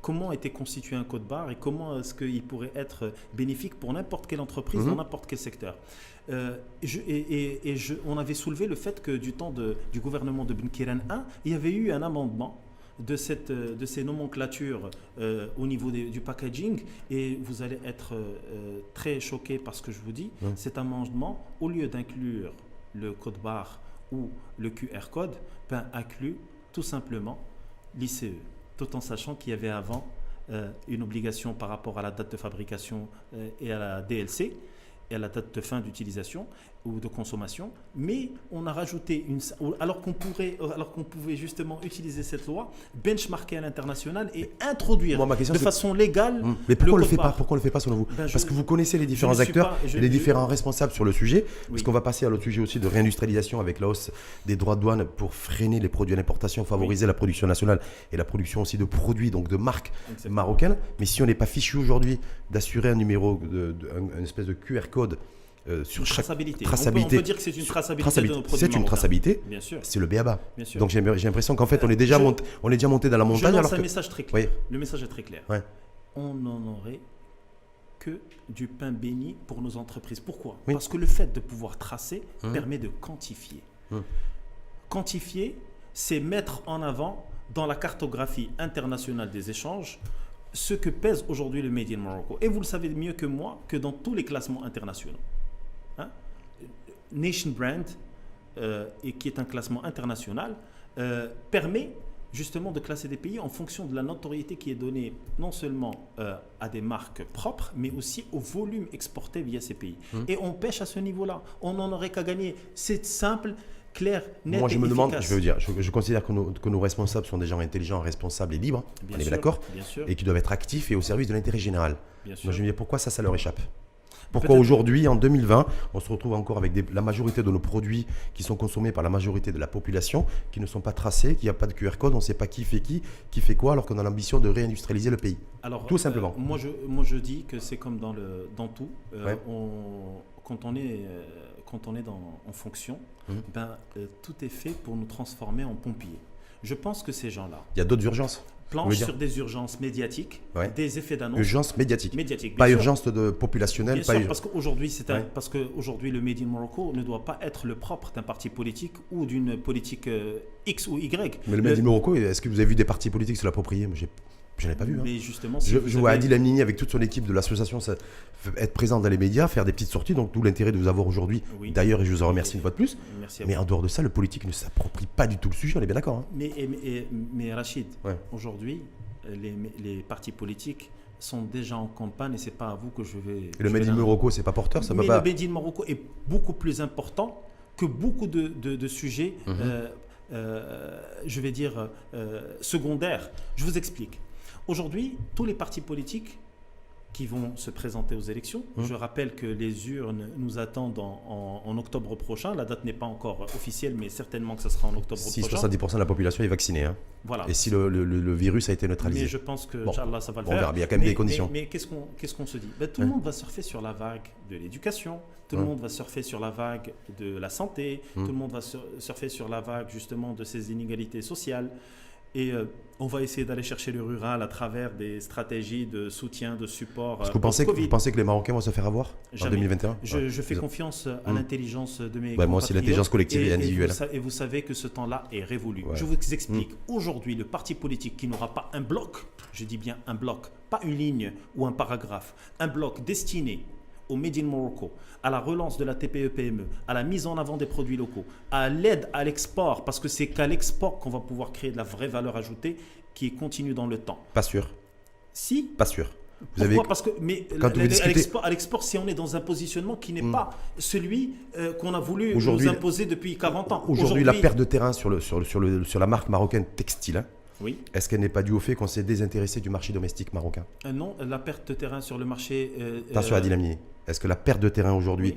comment était constitué un code barre et comment est-ce qu'il pourrait être bénéfique pour n'importe quelle entreprise dans n'importe quel secteur. On avait soulevé le fait que du temps du gouvernement de Benkiran 1, il y avait eu un amendement de ces nomenclatures au niveau du packaging, et vous allez être très choqués par ce que je vous dis. Cet amendement, au lieu d'inclure le code barre ou le QR code, inclut tout simplement l'ICE, tout en sachant qu'il y avait avant une obligation par rapport à la date de fabrication et à la DLC et à la date de fin d'utilisation ou de consommation, mais on a rajouté alors qu'on pouvait justement utiliser cette loi, benchmarker à l'international et introduire de façon légale. Mais pourquoi on le fait pas selon vous? Parce que vous connaissez les différents acteurs et les différents responsables sur le sujet, parce qu'on va passer à l'autre sujet aussi de réindustrialisation avec la hausse des droits de douane pour freiner les produits à l'importation, favoriser la production nationale et la production aussi de produits, donc de marques marocaines. Mais si on n'est pas fichu aujourd'hui d'assurer un numéro, une espèce de QR code sur chaque traçabilité. On peut dire que c'est une traçabilité de nos produits. C'est une traçabilité, c'est le b.a.-ba. Donc j'ai l'impression qu'en fait on est déjà monté dans la montagne. Je lance un message très clair. Le message est très clair. On n'en aurait que du pain béni pour nos entreprises. Pourquoi? Parce que le fait de pouvoir tracer permet de quantifier. Quantifier, c'est mettre en avant dans la cartographie internationale des échanges ce que pèse aujourd'hui le Made in Morocco. Et vous le savez mieux que moi que dans tous les classements internationaux. Nation Brand, et qui est un classement international, permet justement de classer des pays en fonction de la notoriété qui est donnée non seulement à des marques propres, mais aussi au volume exporté via ces pays. Et on pêche à ce niveau-là. On n'en aurait qu'à gagner. C'est simple, clair, net. Moi, je me demande, je considère que nos responsables sont des gens intelligents, responsables et libres, on est d'accord, et qui doivent être actifs et au service de l'intérêt général. Moi, je me dis pourquoi ça leur échappe? Pourquoi aujourd'hui, en 2020, on se retrouve encore avec la majorité de nos produits qui sont consommés par la majorité de la population, qui ne sont pas tracés, qu'il n'y a pas de QR code, on ne sait pas qui fait quoi, alors qu'on a l'ambition de réindustrialiser le pays. Alors, tout simplement. Moi, je dis que c'est comme dans tout. Quand on est en fonction, tout est fait pour nous transformer en pompiers. Je pense que ces gens-là... Il y a d'autres urgences. Planche sur des urgences médiatiques, des effets d'annonce. Urgence médiatique. Pas urgence populationnelle. Bien sûr, parce qu'aujourd'hui, le Made in Morocco ne doit pas être le propre d'un parti politique ou d'une politique X ou Y. Mais le Made in Morocco, est-ce que vous avez vu des partis politiques se l'approprier? Je n'en ai pas vu. Mais justement, je vois Adil Hanini avec toute son équipe de l'association être présent dans les médias, faire des petites sorties, donc tout l'intérêt de vous avoir aujourd'hui. D'ailleurs, et je vous en remercie une fois de plus. Mais en dehors de ça, le politique ne s'approprie pas du tout le sujet, on est bien d'accord. Mais Rachid, aujourd'hui, les partis politiques sont déjà en campagne et ce n'est pas à vous que je vais... Et le Made in Morocco, c'est pas porteur, ça Mais peut pas... le Made in Morocco est beaucoup plus important que beaucoup de sujets, je vais dire, secondaires. Je vous explique. Aujourd'hui, tous les partis politiques qui vont se présenter aux élections. Je rappelle que les urnes nous attendent en octobre prochain. La date n'est pas encore officielle, mais certainement que ce sera en octobre prochain. 70% de la population est vaccinée. Hein. Voilà. Et si le virus a été neutralisé. Mais je pense que, Inch'Allah, ça va le faire. On verra, il y a quand même des conditions. Mais qu'est-ce qu'on se dit? Tout le monde va surfer sur la vague de l'éducation, tout le monde va surfer sur la vague de la santé, tout le monde va surfer sur la vague justement de ces inégalités sociales. Et on va essayer d'aller chercher le rural à travers des stratégies de soutien, de support. Est-ce que vous pensez que les Marocains vont se faire avoir en 2021? Je fais confiance à l'intelligence de mes moi aussi, l'intelligence collective et individuelle. Et vous savez que ce temps-là est révolu. Ouais. Je vous explique. Aujourd'hui, le parti politique qui n'aura pas un bloc, je dis bien un bloc, pas une ligne ou un paragraphe, un bloc destiné au Made in Morocco, à la relance de la TPE-PME, à la mise en avant des produits locaux, à l'aide à l'export, parce que c'est qu'à l'export qu'on va pouvoir créer de la vraie valeur ajoutée qui continue dans le temps. Pas sûr. Si. Pas sûr. Pourquoi? Parce que à l'export, si on est dans un positionnement qui n'est pas celui qu'on a voulu nous imposer depuis 40 ans. Aujourd'hui, la perte de terrain sur la marque marocaine textile, hein, oui. Est-ce qu'elle n'est pas due au fait qu'on s'est désintéressé du marché domestique marocain? Non, la perte de terrain sur le marché... Attention à Adil Amini. Est-ce que la perte de terrain aujourd'hui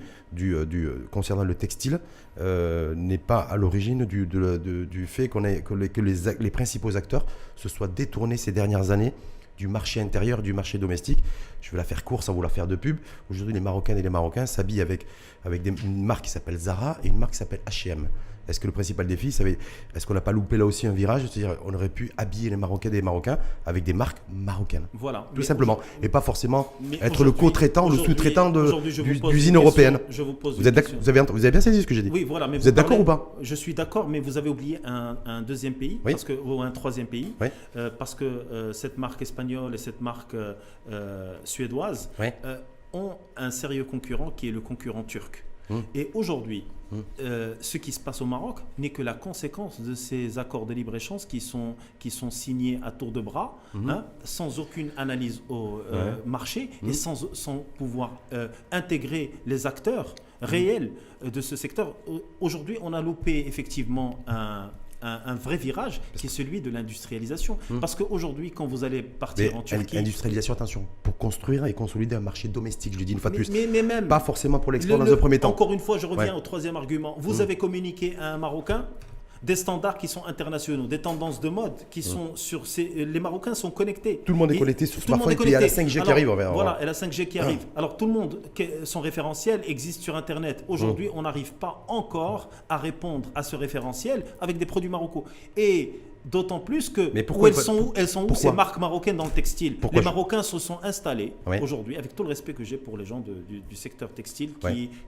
concernant le textile n'est pas à l'origine du fait que les principaux acteurs se soient détournés ces dernières années du marché intérieur, du marché domestique? Je vais la faire court sans vous la faire de pub. Aujourd'hui, les Marocaines et les Marocains s'habillent avec une marque qui s'appelle Zara et une marque qui s'appelle H&M. Est-ce que le principal défi, est-ce qu'on n'a pas loupé là aussi un virage? C'est-à-dire on aurait pu habiller les Marocains et les Marocains avec des marques marocaines. Voilà. Tout simplement. Et pas forcément être le co-traitant ou le sous-traitant d'usine européenne. Vous avez bien saisi ce que j'ai dit? Oui, voilà. Mais vous êtes d'accord ou pas? Je suis d'accord, mais vous avez oublié un deuxième pays, ou un troisième pays, parce que cette marque espagnole et cette marque suédoise ont un sérieux concurrent qui est le concurrent turc. Et aujourd'hui, ce qui se passe au Maroc n'est que la conséquence de ces accords de libre-échange qui sont signés à tour de bras, sans aucune analyse au marché et sans pouvoir intégrer les acteurs réels de ce secteur. Aujourd'hui, on a loupé effectivement un vrai virage qui est celui de l'industrialisation. Parce qu'aujourd'hui, quand vous allez partir en Turquie... Industrialisation, attention, pour construire et consolider un marché domestique, je le dis une fois de plus. Mais même... Pas forcément pour l'export dans un premier temps. Encore une fois, je reviens au troisième argument. Vous avez communiqué à un Marocain des standards qui sont internationaux, des tendances de mode qui sont sur les Marocains sont connectés. Tout le monde est connecté sur smartphone, il y a la 5G qui arrive. Voilà, et la 5G qui arrive. Alors tout le monde, son référentiel existe sur Internet. Aujourd'hui, on n'arrive pas encore à répondre à ce référentiel avec des produits marocains. Et d'autant plus que elles sont où ces marques marocaines dans le textile? Les Marocains se sont installés aujourd'hui, avec tout le respect que j'ai pour les gens du secteur textile,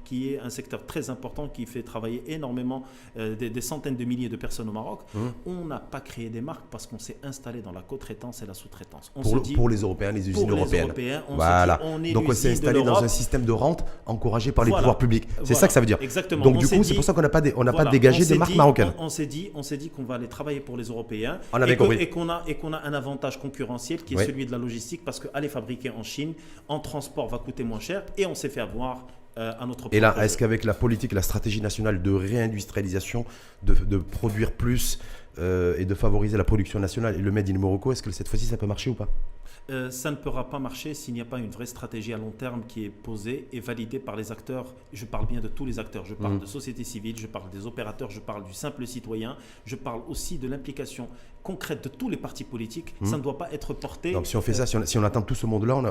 qui est un secteur très important, qui fait travailler énormément des centaines de milliers de personnes au Maroc. On n'a pas créé des marques parce qu'on s'est installé dans la co-traitance et la sous-traitance. Pour les Européens, les usines européennes. Voilà. Donc on s'est installé dans un système de rente encouragé par les pouvoirs publics. C'est ça que ça veut dire. Exactement. Donc du coup, c'est pour ça qu'on n'a pas dégagé des marques marocaines. On s'est dit qu'on va aller travailler pour les Européens. Et qu'on a un avantage concurrentiel qui est celui de la logistique, parce qu'aller fabriquer en Chine, en transport, va coûter moins cher, et on s'est fait avoir à notre Et là, est-ce qu'avec la politique, la stratégie nationale de réindustrialisation, de produire plus et de favoriser la production nationale et le Made in Morocco, est-ce que cette fois-ci ça peut marcher ou pas? Ça ne pourra pas marcher s'il n'y a pas une vraie stratégie à long terme qui est posée et validée par les acteurs. Je parle bien de tous les acteurs. Je parle de société civile, je parle des opérateurs, je parle du simple citoyen, je parle aussi de l'implication concrète de tous les partis politiques. Ça ne doit pas être porté... Donc si on fait ça, si on attend tout ce monde-là,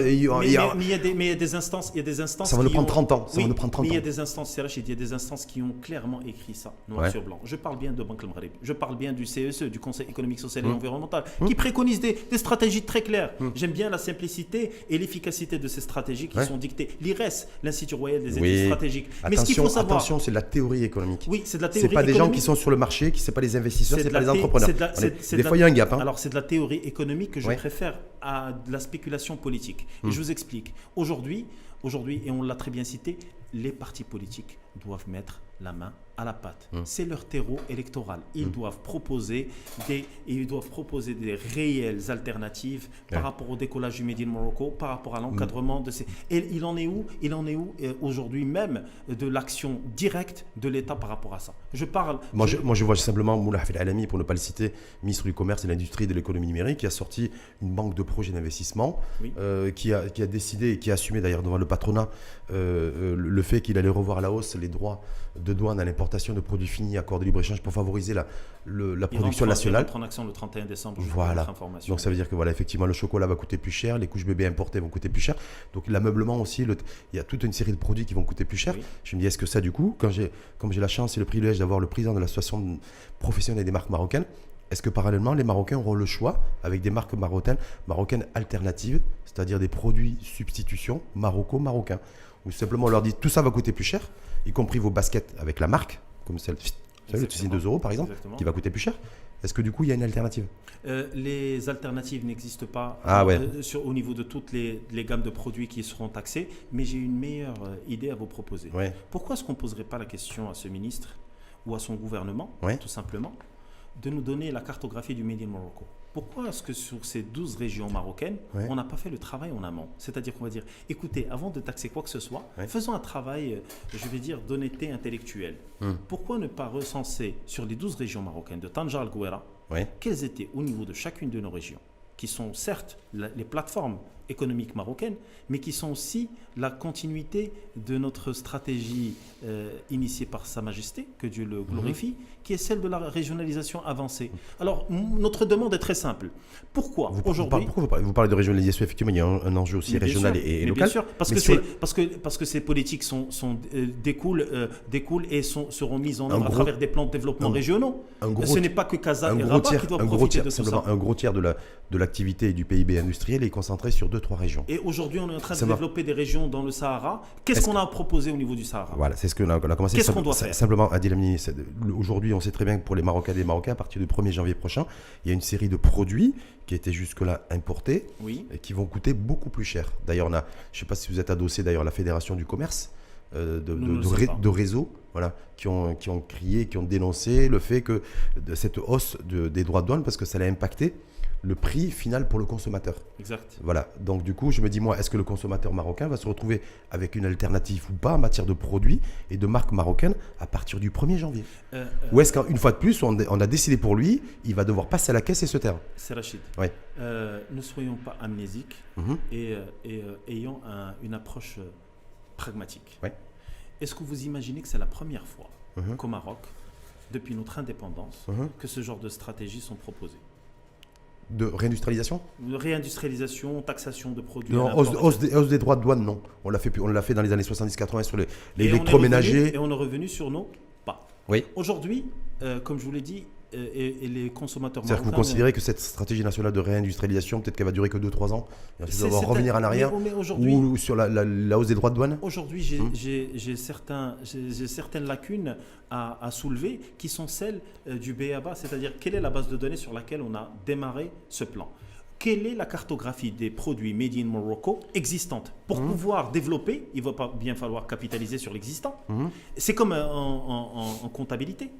il y a des instances... Ça va nous prendre 30 ans. Il y a des instances, il y a des instances qui ont clairement écrit ça, noir sur blanc. Je parle bien de Banque El Maghreb, je parle bien du CSE, du Conseil économique, social et environnemental, qui préconise des stratégies très claires. J'aime bien la simplicité et l'efficacité de ces stratégies qui sont dictées. L'IRES, l'Institut royal des études stratégiques. Mais ce qu'il faut savoir... Attention, c'est de la théorie économique. Oui, c'est de la théorie économique. C'est pas des gens qui sont sur le marché, c'est pas les investisseurs, c'est pas les entrepreneurs. Des fois, il y a un gap. Alors, c'est de la théorie économique que je préfère à de la spéculation politique. Et je vous explique. Aujourd'hui, et on l'a très bien cité, les partis politiques doivent mettre la main à la pâte. C'est leur terreau électoral. Ils doivent proposer des réelles alternatives par rapport au décollage du Made in Morocco, par rapport à l'encadrement de ces... Et il en est où aujourd'hui même de l'action directe de l'État par rapport à ça? Je vois simplement Moula Hafid Alami, pour ne pas le citer, ministre du Commerce, de l'Industrie et de l'Économie numérique, qui a sorti une banque de projets d'investissement, qui a décidé et qui a assumé d'ailleurs devant le patronat le fait qu'il allait revoir à la hausse les droits de douane à l'importation de produits finis, accords de libre-échange pour favoriser la production nationale. Il rentre en action le 31 décembre. Voilà. Donc ça veut dire que voilà, effectivement, le chocolat va coûter plus cher, les couches bébés importées vont coûter plus cher. Donc l'ameublement aussi, il y a toute une série de produits qui vont coûter plus cher. Je me dis, est-ce que ça, du coup, comme j'ai la chance et le privilège d'avoir le président de l'association professionnelle des marques marocaines, est-ce que parallèlement, les Marocains auront le choix avec des marques marocaines alternatives, c'est-à-dire des produits substitution marocains, ou simplement on leur dit tout ça va coûter plus cher, y compris vos baskets avec la marque, comme celle, le Tucson 2 € par exemple, qui va coûter plus cher. Est-ce que du coup il y a une alternative? Les alternatives n'existent pas au niveau de toutes les gammes de produits qui seront taxés, mais j'ai une meilleure idée à vous proposer. Pourquoi est-ce qu'on ne poserait pas la question à ce ministre ou à son gouvernement, tout simplement, de nous donner la cartographie du Made in Morocco? Pourquoi est-ce que sur ces 12 régions marocaines, on n'a pas fait le travail en amont? C'est-à-dire qu'on va dire, écoutez, avant de taxer quoi que ce soit, faisons un travail, je vais dire, d'honnêteté intellectuelle. Pourquoi ne pas recenser sur les 12 régions marocaines de Tanja al Gouera, quelles étaient au niveau de chacune de nos régions, qui sont certes les plateformes économiques marocaines, mais qui sont aussi la continuité de notre stratégie initiée par Sa Majesté, que Dieu le glorifie, qui est celle de la régionalisation avancée. Alors, notre demande est très simple. Pourquoi aujourd'hui... Pourquoi vous parlez de régionalisation? Effectivement, il y a un enjeu aussi régional et local. Bien sûr, parce que ces politiques découlent et seront mises en œuvre à travers des plans de développement régionaux. Ce n'est pas que Casa et Rabat qui doivent profiter de tout ça. Un gros tiers de l'activité et du PIB industriel est concentré sur 2-3 régions. Et aujourd'hui, on est en train de développer des régions dans le Sahara. Qu'est-ce qu'on a proposé au niveau du Sahara? Voilà, c'est ce qu'on a commencé. Qu'est-ce qu'on doit faire? Simplement, Adil Amini, aujourd'hui, on sait très bien que pour les Marocains et les Marocains, à partir du 1er janvier prochain, il y a une série de produits qui étaient jusque-là importés et qui vont coûter beaucoup plus cher. D'ailleurs, je ne sais pas si vous êtes adossé d'ailleurs à la Fédération du commerce de réseaux, qui ont crié, qui ont dénoncé le fait que de cette hausse des droits de douane, parce que ça allait impacter le prix final pour le consommateur. Exact. Voilà. Donc du coup, je me dis, moi, est-ce que le consommateur marocain va se retrouver avec une alternative ou pas en matière de produits et de marques marocaines à partir du 1er janvier Ou est-ce qu'une fois de plus, on a décidé pour lui, il va devoir passer à la caisse et se taire? C'est Rachid. Ne soyons pas amnésiques et ayons une approche pragmatique. Est-ce que vous imaginez que c'est la première fois qu'au Maroc, depuis notre indépendance, que ce genre de stratégies sont proposées? De réindustrialisation? De réindustrialisation, taxation de produits. Non, hausse des droits de douane, non. On l'a fait dans les années 70-80 sur les électroménagers. Et on est revenu sur nos pas. Oui. Aujourd'hui, comme je vous l'ai dit, et les consommateurs marocains... C'est-à-dire que vous considérez que cette stratégie nationale de réindustrialisation, peut-être qu'elle va durer que 2-3 ans, et ensuite on va revenir en arrière, ou sur la hausse des droits de douane? Aujourd'hui, j'ai certaines lacunes à soulever qui sont celles du BABA, c'est-à-dire quelle est la base de données sur laquelle on a démarré ce plan? Quelle est la cartographie des produits Made in Morocco existantes? Pour pouvoir développer, il va pas bien falloir capitaliser sur l'existant. C'est comme en comptabilité.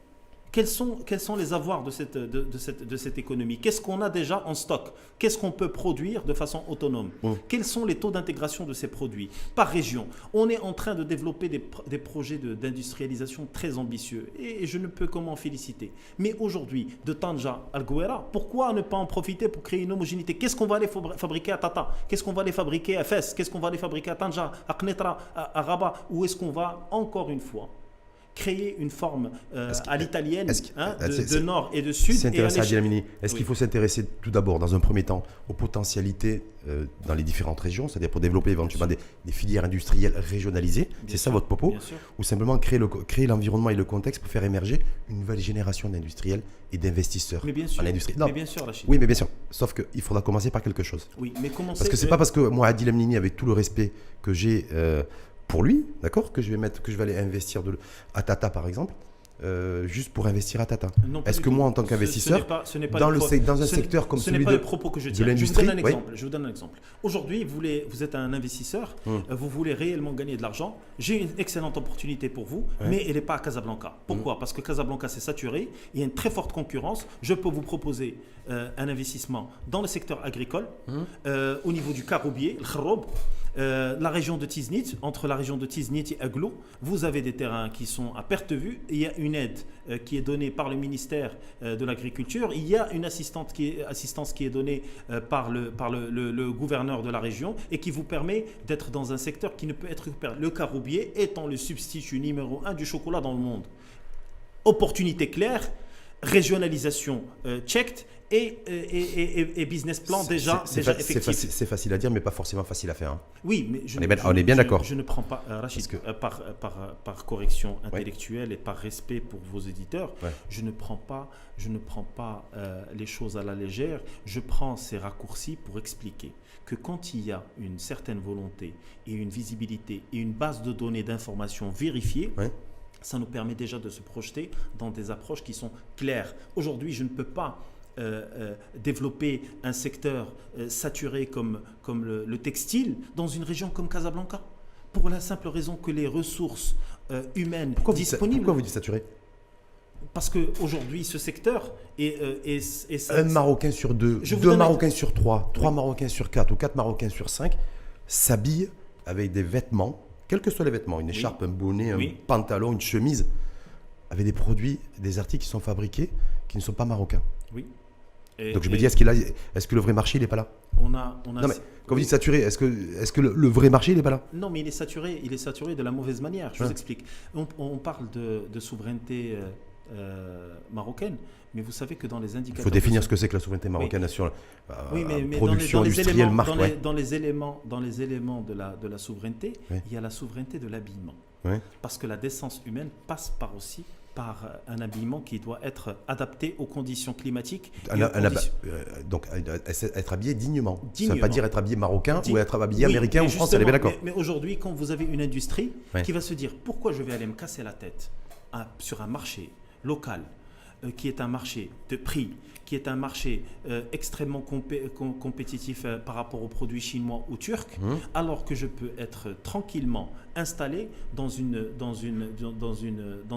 Quels sont les avoirs de cette économie? Qu'est-ce qu'on a déjà en stock? Qu'est-ce qu'on peut produire de façon autonome? Quels sont les taux d'intégration de ces produits par région? On est en train de développer des projets d'industrialisation très ambitieux et je ne peux que m'en féliciter. Mais aujourd'hui, de Tanja al Gouera, pourquoi ne pas en profiter pour créer une homogénéité? Qu'est-ce qu'on va aller fabriquer à Tata? Qu'est-ce qu'on va aller fabriquer à Fès? Qu'est-ce qu'on va aller fabriquer à Tanja, à Knetra, à Rabat? Où est-ce qu'on va, encore une fois, créer une forme à l'italienne de nord et de sud? Est-ce qu'il faut s'intéresser tout d'abord, dans un premier temps, aux potentialités dans les différentes régions, c'est-à-dire pour développer éventuellement des filières industrielles régionalisées? C'est ça votre propos? Ou simplement créer l'environnement et le contexte pour faire émerger une nouvelle génération d'industriels et d'investisseurs en industrie? Mais bien sûr, Rachid. Oui, mais bien sûr. Sauf qu'il faudra commencer par quelque chose. Oui, mais commencer... Parce que c'est pas parce que moi, Adil Amnini, avec tout le respect que j'ai... pour lui, d'accord, que je vais aller investir à Tata par exemple, juste pour investir à Tata. Non, Est-ce que moi, en tant qu'investisseur, dans un secteur comme celui ce n'est pas le propos que je de tiens. l'industrie, Je vous donne un exemple. Aujourd'hui, vous êtes un investisseur, vous voulez réellement gagner de l'argent. J'ai une excellente opportunité pour vous, mais elle n'est pas à Casablanca. Pourquoi? Parce que Casablanca, c'est saturé, il y a une très forte concurrence. Je peux vous proposer un investissement dans le secteur agricole, au niveau du Caroubier, le Kharoub, la région de Tiznit, entre la région de Tiznit et Aglou, vous avez des terrains qui sont à perte de vue. Il y a une aide qui est donnée par le ministère de l'Agriculture. Il y a une assistance qui est donnée par le gouverneur de la région et qui vous permet d'être dans un secteur qui ne peut être que le Caroubier étant le substitut numéro 1 du chocolat dans le monde. Opportunité claire, régionalisation checked et business plan déjà effectif. C'est facile à dire, mais pas forcément facile à faire. Hein. Oui, mais on est bien d'accord. Je ne prends pas, Rachid, par correction intellectuelle et par respect pour vos éditeurs, je ne prends pas les choses à la légère. Je prends ces raccourcis pour expliquer que quand il y a une certaine volonté et une visibilité et une base de données d'informations vérifiées, ça nous permet déjà de se projeter dans des approches qui sont claires. Aujourd'hui, je ne peux pas développer un secteur saturé comme le textile dans une région comme Casablanca, pour la simple raison que les ressources humaines disponibles... Pourquoi vous dites saturé? Parce qu'aujourd'hui, ce secteur un Marocain sur deux, deux Marocains sur trois, trois Marocains sur quatre ou quatre Marocains sur cinq s'habillent avec des vêtements, quels que soient les vêtements, une écharpe, un bonnet, un pantalon, une chemise, avec des produits, des articles qui sont fabriqués, qui ne sont pas marocains. Oui. Donc je me dis, est-ce que le vrai marché, il n'est pas là? Non, mais quand vous dites saturé, est-ce que le vrai marché, il n'est pas là? Non, mais il est saturé de la mauvaise manière. Je vous explique. On parle de souveraineté marocaine, mais vous savez que dans les indicateurs... Il faut définir ce que c'est que la souveraineté marocaine sur la production industrielle, marque. Dans les éléments de la souveraineté, il y a la souveraineté de l'habillement. Parce que la décence humaine passe aussi par un habillement qui doit être adapté aux conditions climatiques. Donc, être habillé dignement. Ça ne veut pas dire être habillé marocain ou être habillé américain ou français, elle est bien d'accord. Mais aujourd'hui, quand vous avez une industrie qui va se dire pourquoi je vais aller me casser la tête sur un marché local, qui est un marché de prix, qui est un marché extrêmement compétitif par rapport aux produits chinois ou turcs, alors que je peux être tranquillement installé dans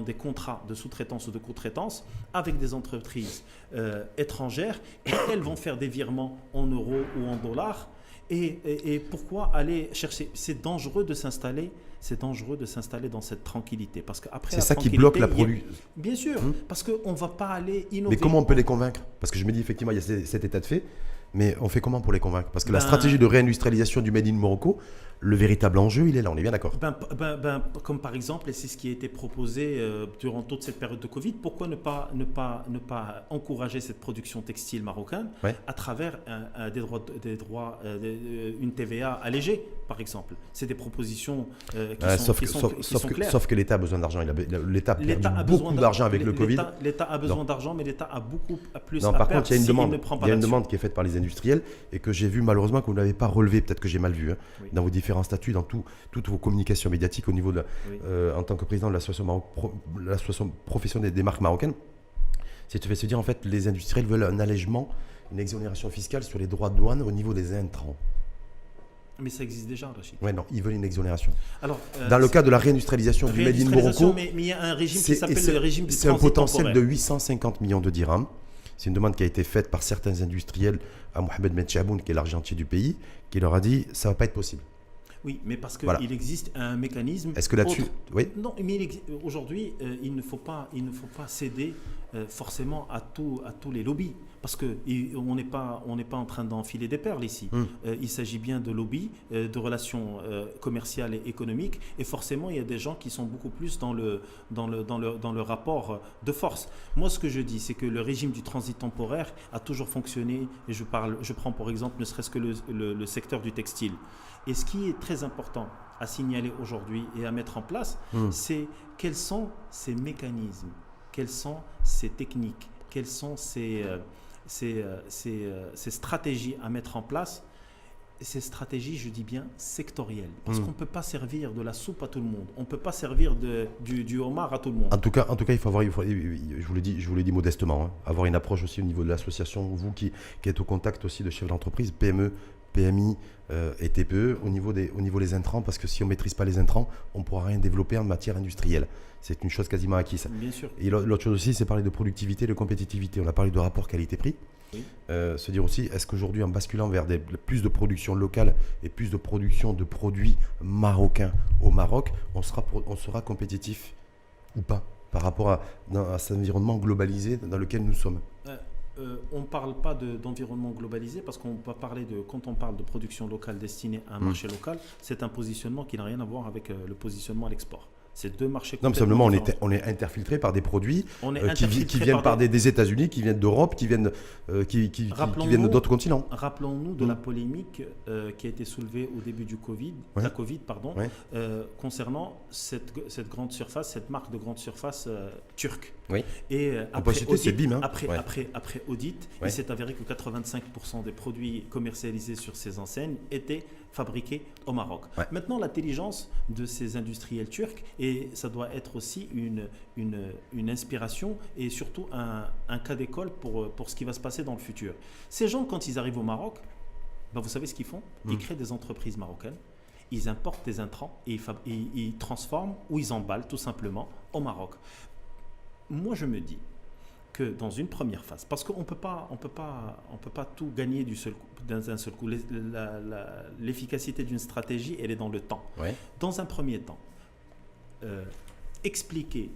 des contrats de sous-traitance ou de co-traitance avec des entreprises étrangères, et elles vont faire des virements en euros ou en dollars. Et pourquoi aller chercher? C'est dangereux de s'installer dans cette tranquillité. Parce qu'après, c'est ça qui bloque la production. Bien sûr, parce qu'on ne va pas aller innover. Mais comment on peut les convaincre? Parce que je me dis, effectivement, il y a cet état de fait, mais on fait comment pour les convaincre? Parce que la stratégie de réindustrialisation du Made in Morocco, le véritable enjeu, il est là, on est bien d'accord. Comme par exemple, et c'est ce qui a été proposé durant toute cette période de Covid, pourquoi ne pas encourager cette production textile marocaine à travers une TVA allégée, par exemple. C'est des propositions qui sont claires. Sauf que l'État a besoin d'argent. L'État a perdu beaucoup d'argent avec le Covid. L'État a besoin d'argent, mais l'État a beaucoup plus à par perdre. Contre, il y a une demande qui est faite par les industriels et que j'ai vu malheureusement que vous ne l'avez pas relevé, peut-être que j'ai mal vu, dans vos différents statuts, dans toutes vos communications médiatiques au niveau en tant que président de l'association professionnelle des marques marocaines. C'est de se dire, en fait, les industriels veulent un allègement, une exonération fiscale sur les droits de douane au niveau des intrants. Mais ça existe déjà, Rachid. Oui, non, ils veulent une exonération. Alors, dans le cas de la réindustrialisation du Made in Morocco, mais il y a un régime qui s'appelle le régime du transit temporaire. C'est un potentiel temporaire de 850 millions de dirhams. C'est une demande qui a été faite par certains industriels à Mohamed Medchaboun, qui est l'argentier du pays, qui leur a dit ça ne va pas être possible. Oui, mais parce qu'il existe un mécanisme. Est-ce que là-dessus, Non, mais aujourd'hui, il ne faut pas céder forcément à tous les lobbies, parce que on n'est pas en train d'enfiler des perles ici. Il s'agit bien de lobbies, de relations commerciales et économiques, et forcément, il y a des gens qui sont beaucoup plus dans le rapport de force. Moi, ce que je dis, c'est que le régime du transit temporaire a toujours fonctionné, et je prends pour exemple ne serait-ce que le secteur du textile. Et ce qui est très important à signaler aujourd'hui et à mettre en place, c'est quels sont ces mécanismes, quelles sont ces techniques, quelles sont ces stratégies à mettre en place ces stratégies, je dis bien sectorielles, parce qu'on ne peut pas servir de la soupe à tout le monde, on ne peut pas servir du homard à tout le monde. En tout cas, il faut avoir, je vous l'ai dit modestement, hein, avoir une approche aussi au niveau de l'association, vous qui êtes au contact aussi de chefs d'entreprise, PME, PMI et TPE, au niveau des intrants, parce que si on ne maîtrise pas les intrants, on ne pourra rien développer en matière industrielle. C'est une chose quasiment acquise. Bien sûr. Et l'autre chose aussi, c'est parler de productivité, de compétitivité. On a parlé de rapport qualité-prix. Oui. Se dire aussi, est-ce qu'aujourd'hui, en basculant vers plus de production locale et plus de production de produits marocains au Maroc, on sera compétitif ou pas par rapport à cet environnement globalisé dans lequel nous sommes? On ne parle pas d'environnement globalisé parce qu'on va parler quand on parle de production locale destinée à un marché local, c'est un positionnement qui n'a rien à voir avec le positionnement à l'export. C'est deux marchés complètement différents. On est interfiltré par des produits qui viennent viennent des États-Unis, qui viennent d'Europe, qui viennent d'autres continents. Rappelons-nous de la polémique qui a été soulevée au début du Covid, concernant cette grande surface, cette marque de grande surface turque. Oui. Et après audit, il s'est avéré que 85% des produits commercialisés sur ces enseignes étaient fabriqués au Maroc. Ouais. Maintenant, l'intelligence de ces industriels turcs, et ça doit être aussi une inspiration et surtout un cas d'école pour ce qui va se passer dans le futur. Ces gens, quand ils arrivent au Maroc, vous savez ce qu'ils font? Ils créent des entreprises marocaines, ils importent des intrants et ils transforment ou ils emballent tout simplement au Maroc. Moi, je me dis que dans une première phase, parce qu'on ne peut pas tout gagner d'un seul coup. L'efficacité d'une stratégie, elle est dans le temps. Ouais. Dans un premier temps, expliquer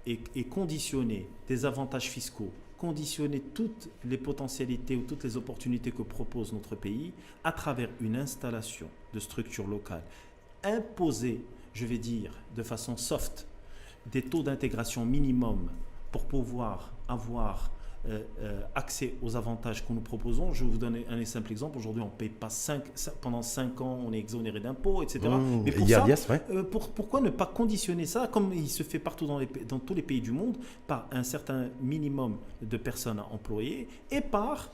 et conditionner des avantages fiscaux, conditionner toutes les potentialités ou toutes les opportunités que propose notre pays à travers une installation de structures locales, imposer, je vais dire, de façon soft, des taux d'intégration minimum pour pouvoir avoir accès aux avantages que nous proposons. Je vais vous donner un simple exemple. Aujourd'hui, on ne paye pas pendant 5 ans, on est exonéré d'impôts, etc. Mais pourquoi ne pas conditionner ça, comme il se fait partout dans tous les pays du monde, par un certain minimum de personnes à employer et par...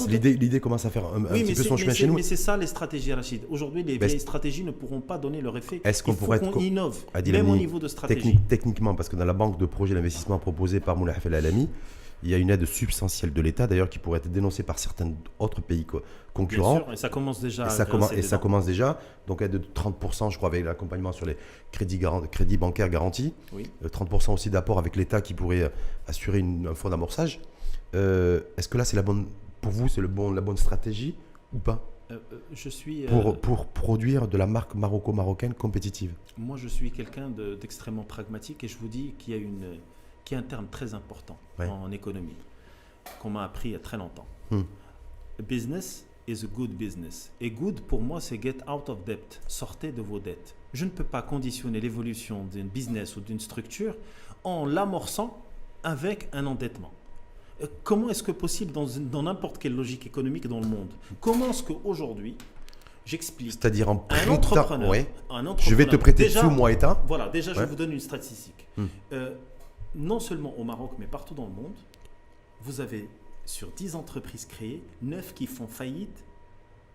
L'idée commence à faire un petit peu son chemin chez nous. Mais c'est ça les stratégies, Rachid. Aujourd'hui, les vieilles stratégies ne pourront pas donner leur effet. Est-ce qu'on pourrait qu'on innove, même au niveau de stratégie. Techniquement, parce que dans la banque de projet d'investissement proposée par Moulay Hafel Alami, il y a une aide substantielle de l'État, d'ailleurs, qui pourrait être dénoncée par certains autres pays concurrents. Bien sûr, et ça commence déjà. Ça commence déjà. Donc, aide de 30%, je crois, avec l'accompagnement sur les crédits bancaires garantis. Oui. 30% aussi d'apport avec l'État qui pourrait assurer un fonds d'amorçage. Est-ce que là, pour vous, c'est la bonne stratégie ou pas pour produire de la marque marocaine compétitive? Moi, je suis quelqu'un d'extrêmement pragmatique et je vous dis qu'il y a un terme très important en économie qu'on m'a appris il y a très longtemps. Business is a good business. Et good, pour moi, c'est get out of debt. Sortez de vos dettes. Je ne peux pas conditionner l'évolution d'un business ou d'une structure en l'amorçant avec un endettement. Comment est-ce que possible dans n'importe quelle logique économique dans le monde? Comment est-ce qu'aujourd'hui, j'explique. C'est-à-dire en un entrepreneur, je vais te prêter déjà, sous moi État. Voilà, déjà, je vous donne une statistique. Non seulement au Maroc, mais partout dans le monde, vous avez sur 10 entreprises créées, 9 qui font faillite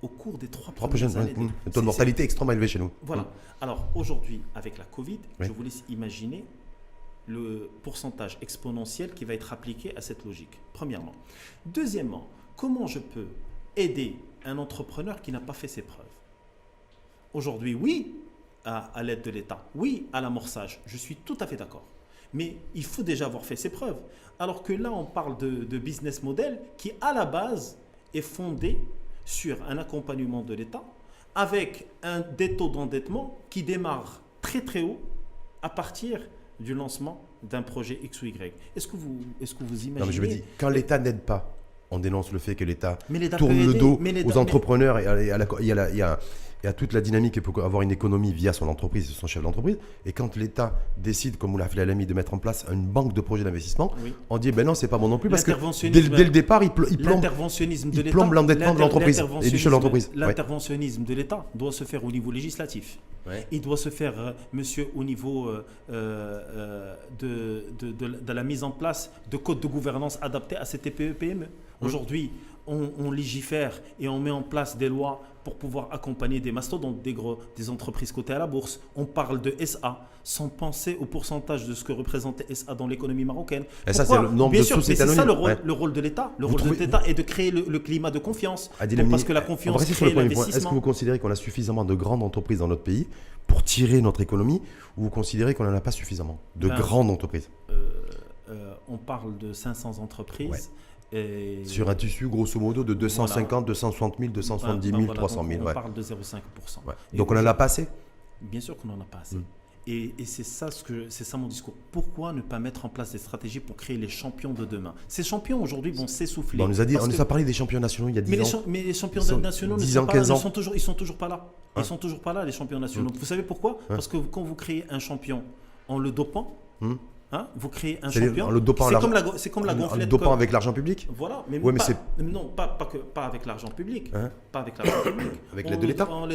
au cours des 3 premières années. Un taux de mortalité extrêmement élevé chez nous. Voilà. Alors aujourd'hui, avec la Covid, je vous laisse imaginer le pourcentage exponentiel qui va être appliqué à cette logique, premièrement. Deuxièmement, comment je peux aider un entrepreneur qui n'a pas fait ses preuves? Aujourd'hui, oui, à l'aide de l'État, oui, à l'amorçage, je suis tout à fait d'accord. Mais il faut déjà avoir fait ses preuves. Alors que là, on parle de business model qui, à la base, est fondé sur un accompagnement de l'État avec des taux d'endettement qui démarrent très très haut à partir du lancement d'un projet X ou Y. Est-ce que vous imaginez... Non, mais je me dis, quand l'État n'aide pas, on dénonce le fait que l'État tourne le dos aux entrepreneurs et à toute la dynamique pour avoir une économie via son entreprise et son chef d'entreprise. Et quand l'État décide, comme Moulay Hafel Alami, de mettre en place une banque de projets d'investissement, on dit non, c'est pas bon non plus, parce que dès le départ, il plombe l'endettement de l'entreprise et du chef d'entreprise. L'interventionnisme de l'État doit se faire au niveau législatif. Ouais. Il doit se faire, monsieur, au niveau de la mise en place de codes de gouvernance adaptés à ces TPE-PME. Aujourd'hui, on légifère et on met en place des lois pour pouvoir accompagner des mastodontes, des entreprises cotées à la bourse. On parle de SA sans penser au pourcentage de ce que représente SA dans l'économie marocaine. Et ça, c'est le nombre Bien de sûr, mais sociétés c'est ça anonymes. le rôle de l'État. Le Vous rôle trouvez- de l'État est de créer le climat de confiance. Adil Bon, Amini, parce que la on va confiance rester sur crée le premier point. Est-ce que l'investissement. vous considérez qu'on a suffisamment de grandes entreprises dans notre pays pour tirer notre économie, ou vous considérez qu'on n'en a pas suffisamment de Ben, grandes entreprises On parle de 500 entreprises. Ouais. Et sur un tissu grosso modo de 250, 260 000, 270 000, 300 000. On ouais. parle de 0,5%. Ouais. Et Donc on en a pas assez. Bien sûr qu'on n'en a pas assez. Mm. Et c'est ça mon discours. Pourquoi ne pas mettre en place des stratégies pour créer les champions de demain? Ces champions aujourd'hui vont s'essouffler. On nous a dit, parce on nous que- a parlé des champions nationaux il y a 10 ans. mais les champions Ils sont nationaux 10 ans, 15 ans. ils sont toujours pas là. Ils Ouais. sont toujours pas là, les champions nationaux. Vous savez pourquoi? Parce que quand vous créez un champion en le dopant, Hum. vous créez un C'est-à-dire champion. en le dopant à c'est comme la En gonflette. dopant avec l'argent public. Voilà, Ouais, mais non, pas avec l'argent public. Hein? Pas avec l'argent public. Avec l'aide de l'État. En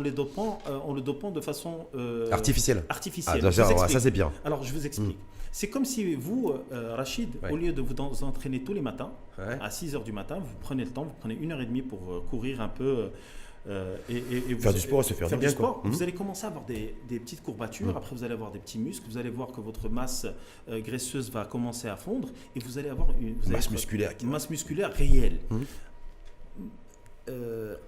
le dopant de façon Artificielle. artificielle. Ah, Je vous ça, explique. c'est pire. Alors, je vous explique. C'est comme si vous, Rachid, Ouais. au lieu de vous entraîner tous les matins, Ouais. à 6 h du matin, vous prenez le temps, vous prenez 1h30 pour courir un peu. Et Faire du sport, se faire du bien, du sport. quoi. Vous allez commencer à avoir des petites courbatures, après vous allez avoir des petits muscles, vous allez voir que votre masse graisseuse va commencer à fondre et vous allez avoir une masse musculaire réelle.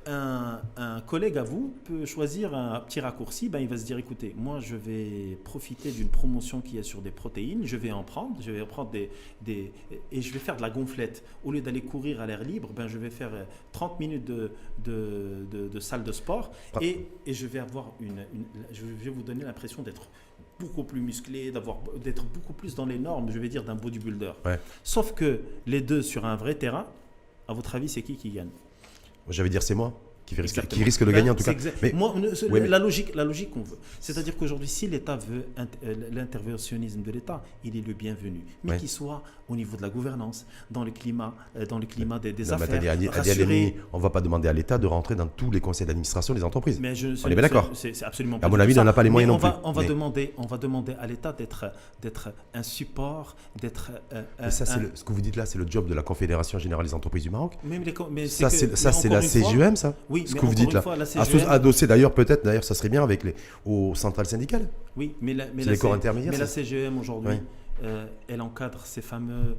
Un collègue à vous peut choisir un petit raccourci, il va se dire écoutez, moi je vais profiter d'une promotion qui est sur des protéines, je vais prendre et je vais faire de la gonflette. Au lieu d'aller courir à l'air libre, je vais faire 30 minutes de salle de sport et je vais avoir je vais vous donner l'impression d'être beaucoup plus musclé, d'être beaucoup plus dans les normes, je vais dire, d'un bodybuilder. Ouais. Sauf que les deux sur un vrai terrain, à votre avis, c'est qui gagne? J'allais dire c'est moi qui risque Exactement. de gagner en tout cas. Mais, La logique qu'on veut. C'est-à-dire qu'aujourd'hui, si l'État veut l'interventionnisme de l'État, il est le bienvenu. Mais qu'il soit au niveau de la gouvernance, dans le climat des affaires. Adil, on ne va pas demander à l'État de rentrer dans tous les conseils d'administration des entreprises. On est bien d'accord. C'est absolument pas. À mon avis, il n'en a pas les moyens non plus. On va demander à l'État d'être un support, d'être. Mais ça, ce que vous dites là, c'est le job de la Confédération Générale des Entreprises du Maroc. Ça, c'est la CGEM, ça. Oui, ce que vous dites là. Adossé d'ailleurs, peut-être, ça serait bien avec aux centrales syndicales. Oui, mais les corps intermédiaires. Mais la CGEM aujourd'hui, elle encadre ces fameuses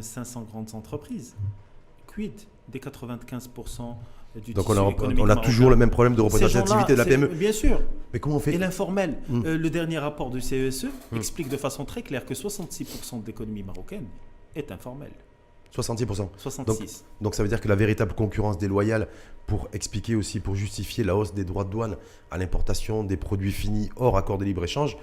500 grandes entreprises. Quid des 95% du Donc tissu économique on a toujours le même problème de représentativité de la PME. Bien sûr. Mais comment on fait? Et l'informel. Le dernier rapport du CESE explique de façon très claire que 66% de l'économie marocaine est informelle. 66%. 66. Donc ça veut dire que la véritable concurrence déloyale, pour expliquer aussi, pour justifier la hausse des droits de douane à l'importation des produits finis hors accord de libre-échange,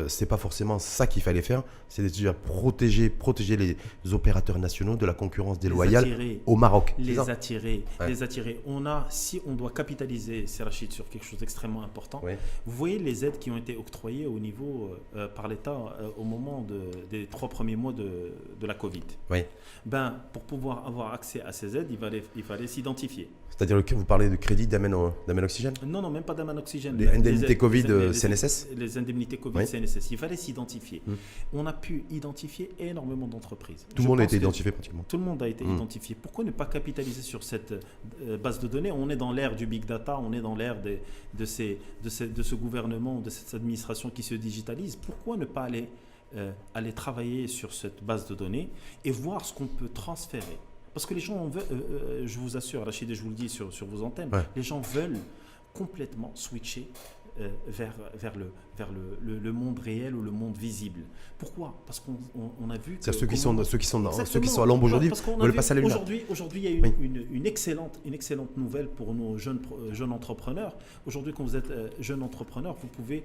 c'est pas forcément ça qu'il fallait faire. C'est déjà protéger les opérateurs nationaux de la concurrence déloyale au Maroc. Les attirer. Si on doit capitaliser, c'est Rachid, sur quelque chose d'extrêmement important. Ouais. Vous voyez les aides qui ont été octroyées au niveau par l'État au moment des 3 premiers mois de la Covid. Oui. Pour pouvoir avoir accès à ces aides, il fallait s'identifier. C'est-à-dire que vous parlez de crédit d'Amen Oxygène? Non, même pas d'Amen Oxygène. Les indemnités Covid CNSS? Les indemnités Covid CNSS. Il fallait s'identifier. On a pu identifier énormément d'entreprises. Tout le monde a été identifié pratiquement. Tout le monde a été identifié. Pourquoi ne pas capitaliser sur cette base de données? On est dans l'ère du big data, on est dans l'ère de ce gouvernement, de cette administration qui se digitalise. Pourquoi ne pas aller travailler sur cette base de données et voir ce qu'on peut transférer? Parce que les gens veulent, je vous assure, Rachid, et je vous le dis sur vos antennes, les gens veulent complètement switcher vers le monde réel ou le monde visible. Pourquoi? Parce qu'on a vu que... Ceux qui sont à l'ombre aujourd'hui veulent passer à la lumière. Aujourd'hui, il y a une excellente nouvelle pour nos jeunes entrepreneurs. Aujourd'hui, quand vous êtes jeune entrepreneur, vous pouvez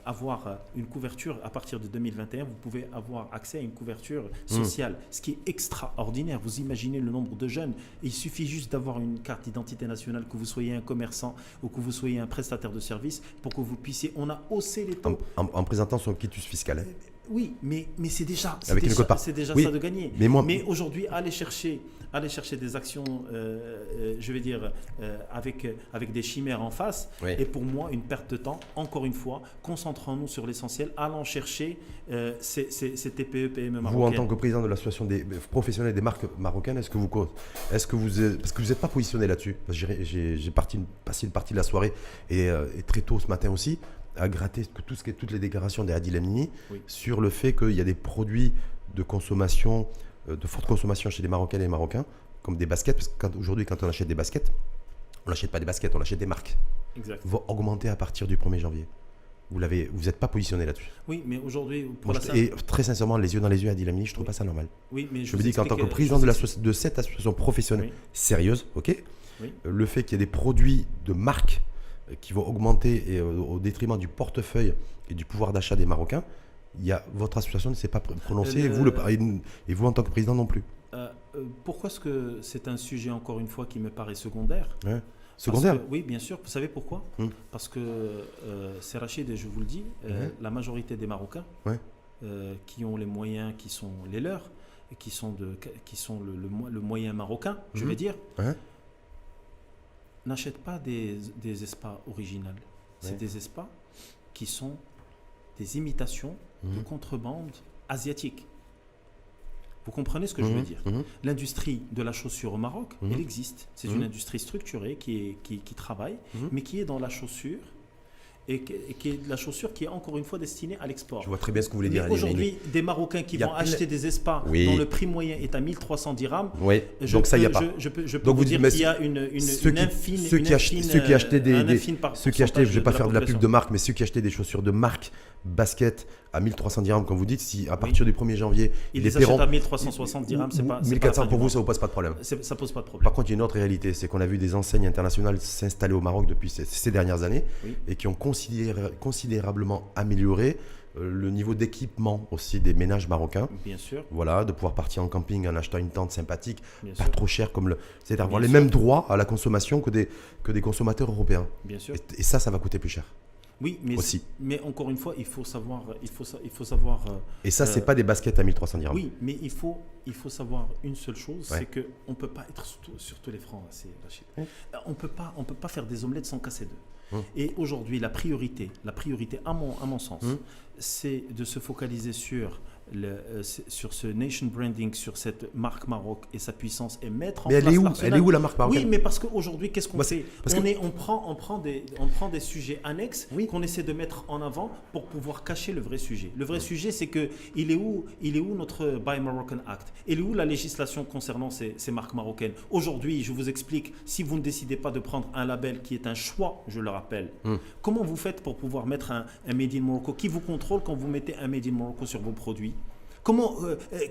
avoir une couverture à partir de 2021. Vous pouvez avoir accès à une couverture sociale, ce qui est extraordinaire. Vous imaginez le nombre de jeunes. Il suffit juste d'avoir une carte d'identité nationale, que vous soyez un commerçant ou que vous soyez un prestataire de service, pour que vous puissiez... On a haussé les taux. En présentant son quitus fiscal. Oui, mais c'est déjà, Avec une quote-part. c'est déjà Oui, ça de gagner. mais aujourd'hui, aller chercher des actions, je vais dire, avec des chimères en face, Oui. est pour moi une perte de temps. Encore une fois, concentrons-nous sur l'essentiel, allons chercher ces TPE, PME marocaines. vous, en tant que président de l'association des professionnels des marques marocaines, parce que vous n'êtes pas positionné là-dessus, parce que j'ai passé une partie de la soirée et très tôt ce matin aussi, à gratter toutes les déclarations des Adil Amini Oui. sur le fait qu'il y a des produits de consommation, de forte consommation chez les Marocaines et les Marocains, comme des baskets, parce que aujourd'hui, quand on achète des baskets, on n'achète pas des baskets, on achète des marques, Exact. vont augmenter à partir du 1er janvier. Vous n'êtes pas positionné là-dessus. Oui, mais aujourd'hui, Et très sincèrement, les yeux dans les yeux, Adil Amini, je ne trouve pas ça normal. oui, mais Je me dis qu'en tant que explique, président de cette association professionnelle Oui. sérieuse, ok, Oui. le fait qu'il y ait des produits de marque qui vont augmenter et, au détriment du portefeuille et du pouvoir d'achat des Marocains, votre association ne s'est pas prononcée et vous en tant que président non plus. Pourquoi est-ce que c'est un sujet, encore une fois, qui me paraît secondaire? Ouais. Secondaire. Oui, bien sûr. Vous savez pourquoi? Parce que c'est Rachid, et je vous le dis, la majorité des Marocains Ouais. qui ont les moyens qui sont les leurs, et qui sont le moyen marocain, je vais dire, Ouais. n'achètent pas des espas originales. C'est Ouais. des espas qui sont des imitations de contrebande asiatique. Vous comprenez ce que je veux dire? L'industrie de la chaussure au Maroc, elle existe. C'est une industrie structurée qui travaille, mais qui est dans la chaussure et qui est de la chaussure qui est encore une fois destinée à l'export. Je vois très bien ce que vous voulez Mais dire. Adil aujourd'hui, Amini. des Marocains qui Il y a vont plein- acheter des espas Oui. dont le prix moyen est à 1300 dirhams, Oui. Donc ça, il n'y a pas. Je peux Donc vous vous dire dites, mais qu'il y a une infime... ceux qui achetaient un infime ceux qui achetaient, je ne vais pas faire de la pub de population. marque, mais ceux qui achetaient des chaussures de marque, basket à 1300 dirhams, comme vous dites, si à partir du 1er janvier, Ils les les achètent paieront à 1360 dirhams, c'est pas... 1400 pour vous, ça ne vous pose pas de problème. Ça pose pas de problème. Par contre, il y a une autre réalité, c'est qu'on a vu des enseignes internationales s'installer au Maroc depuis ces dernières années Oui. et qui ont considérablement amélioré le niveau d'équipement aussi des ménages marocains. Bien sûr, Voilà, de pouvoir partir en camping en achetant une tente sympathique, bien pas sûr, trop cher, c'est-à-dire avoir Bien les sûr. mêmes droits à la consommation que des consommateurs européens. bien sûr. Et ça va coûter plus cher. Oui, mais, aussi. mais encore une fois, il faut savoir... Et ça, c'est pas des baskets à 1300 dirhams. oui, mais il faut savoir une seule chose, Ouais. c'est qu'on ne peut pas être sur tous les fronts, Rachid. Ouais. On peut pas faire des omelettes sans casser deux. Hum. Et aujourd'hui, la priorité à mon sens, c'est de se focaliser sur ce nation branding, sur cette marque Maroc et sa puissance, et mettre en Mais place elle est où l'arsenal. Elle est où la marque marocaine? Oui, mais parce qu'aujourd'hui, qu'est-ce qu'on Bah, fait? parce que- On prend des sujets annexes Oui. qu'on essaie de mettre en avant pour pouvoir cacher le vrai sujet. Le vrai sujet, c'est que il est où notre Buy Moroccan Act? Il est où la législation concernant ces marques marocaines? Aujourd'hui, je vous explique, si vous ne décidez pas de prendre un label qui est un choix, je le rappelle, comment vous faites pour pouvoir mettre un Made in Morocco? Qui vous contrôle quand vous mettez un Made in Morocco sur vos produits?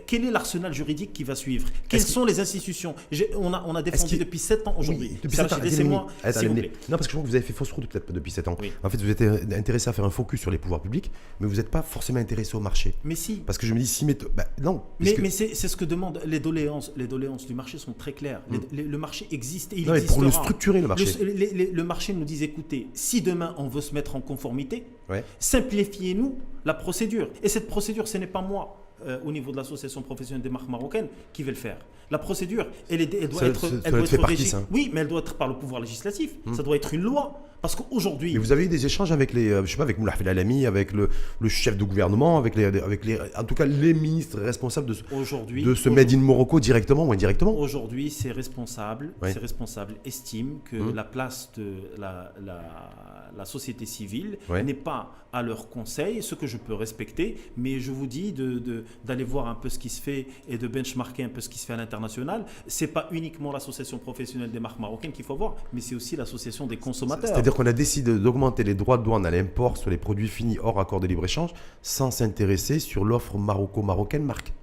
Quel est l'arsenal juridique qui va suivre? Quelles sont les institutions? On a défendu depuis 7 ans aujourd'hui. Oui, depuis 7 ans. Laissez-moi, s'il vous plaît. Non, parce que je crois que vous avez fait fausse route peut-être depuis 7 ans. Oui. En fait, vous êtes intéressé à faire un focus sur les pouvoirs publics, mais vous n'êtes pas forcément intéressé au marché. Mais si. Parce que je me dis, si non. Mais puisque- c'est ce que demandent les doléances. Les doléances du marché sont très claires. Le marché existe et il Non, mais pour existera. le structurer, le marché. Le marché nous dit, écoutez, si demain on veut se mettre en conformité, Ouais. simplifiez-nous la procédure. Et cette procédure, ce n'est pas moi, au niveau de l'association professionnelle des marques marocaines, qui vais le faire. La procédure, elle doit Ça être, doit elle doit être fait être par qui, régie. ça Oui, mais elle doit être par le pouvoir législatif. Ça doit être une loi. Parce qu'aujourd'hui... Mais vous avez eu des échanges avec je sais pas, avec Moulay Alami, avec le chef de gouvernement, avec en tout cas les ministres responsables de ce Made in Morocco directement ou indirectement. Aujourd'hui, ces responsables Oui. estiment que la place de la société civile Oui. n'est pas à leur conseil, ce que je peux respecter, mais je vous dis d'aller voir un peu ce qui se fait et de benchmarker un peu ce qui se fait à l'international. C'est pas uniquement l'association professionnelle des marques marocaines qu'il faut voir, mais c'est aussi l'association des consommateurs. C'est-à-dire qu'on a décidé d'augmenter les droits de douane à l'import sur les produits finis hors accord de libre-échange sans s'intéresser sur l'offre marocaine marque.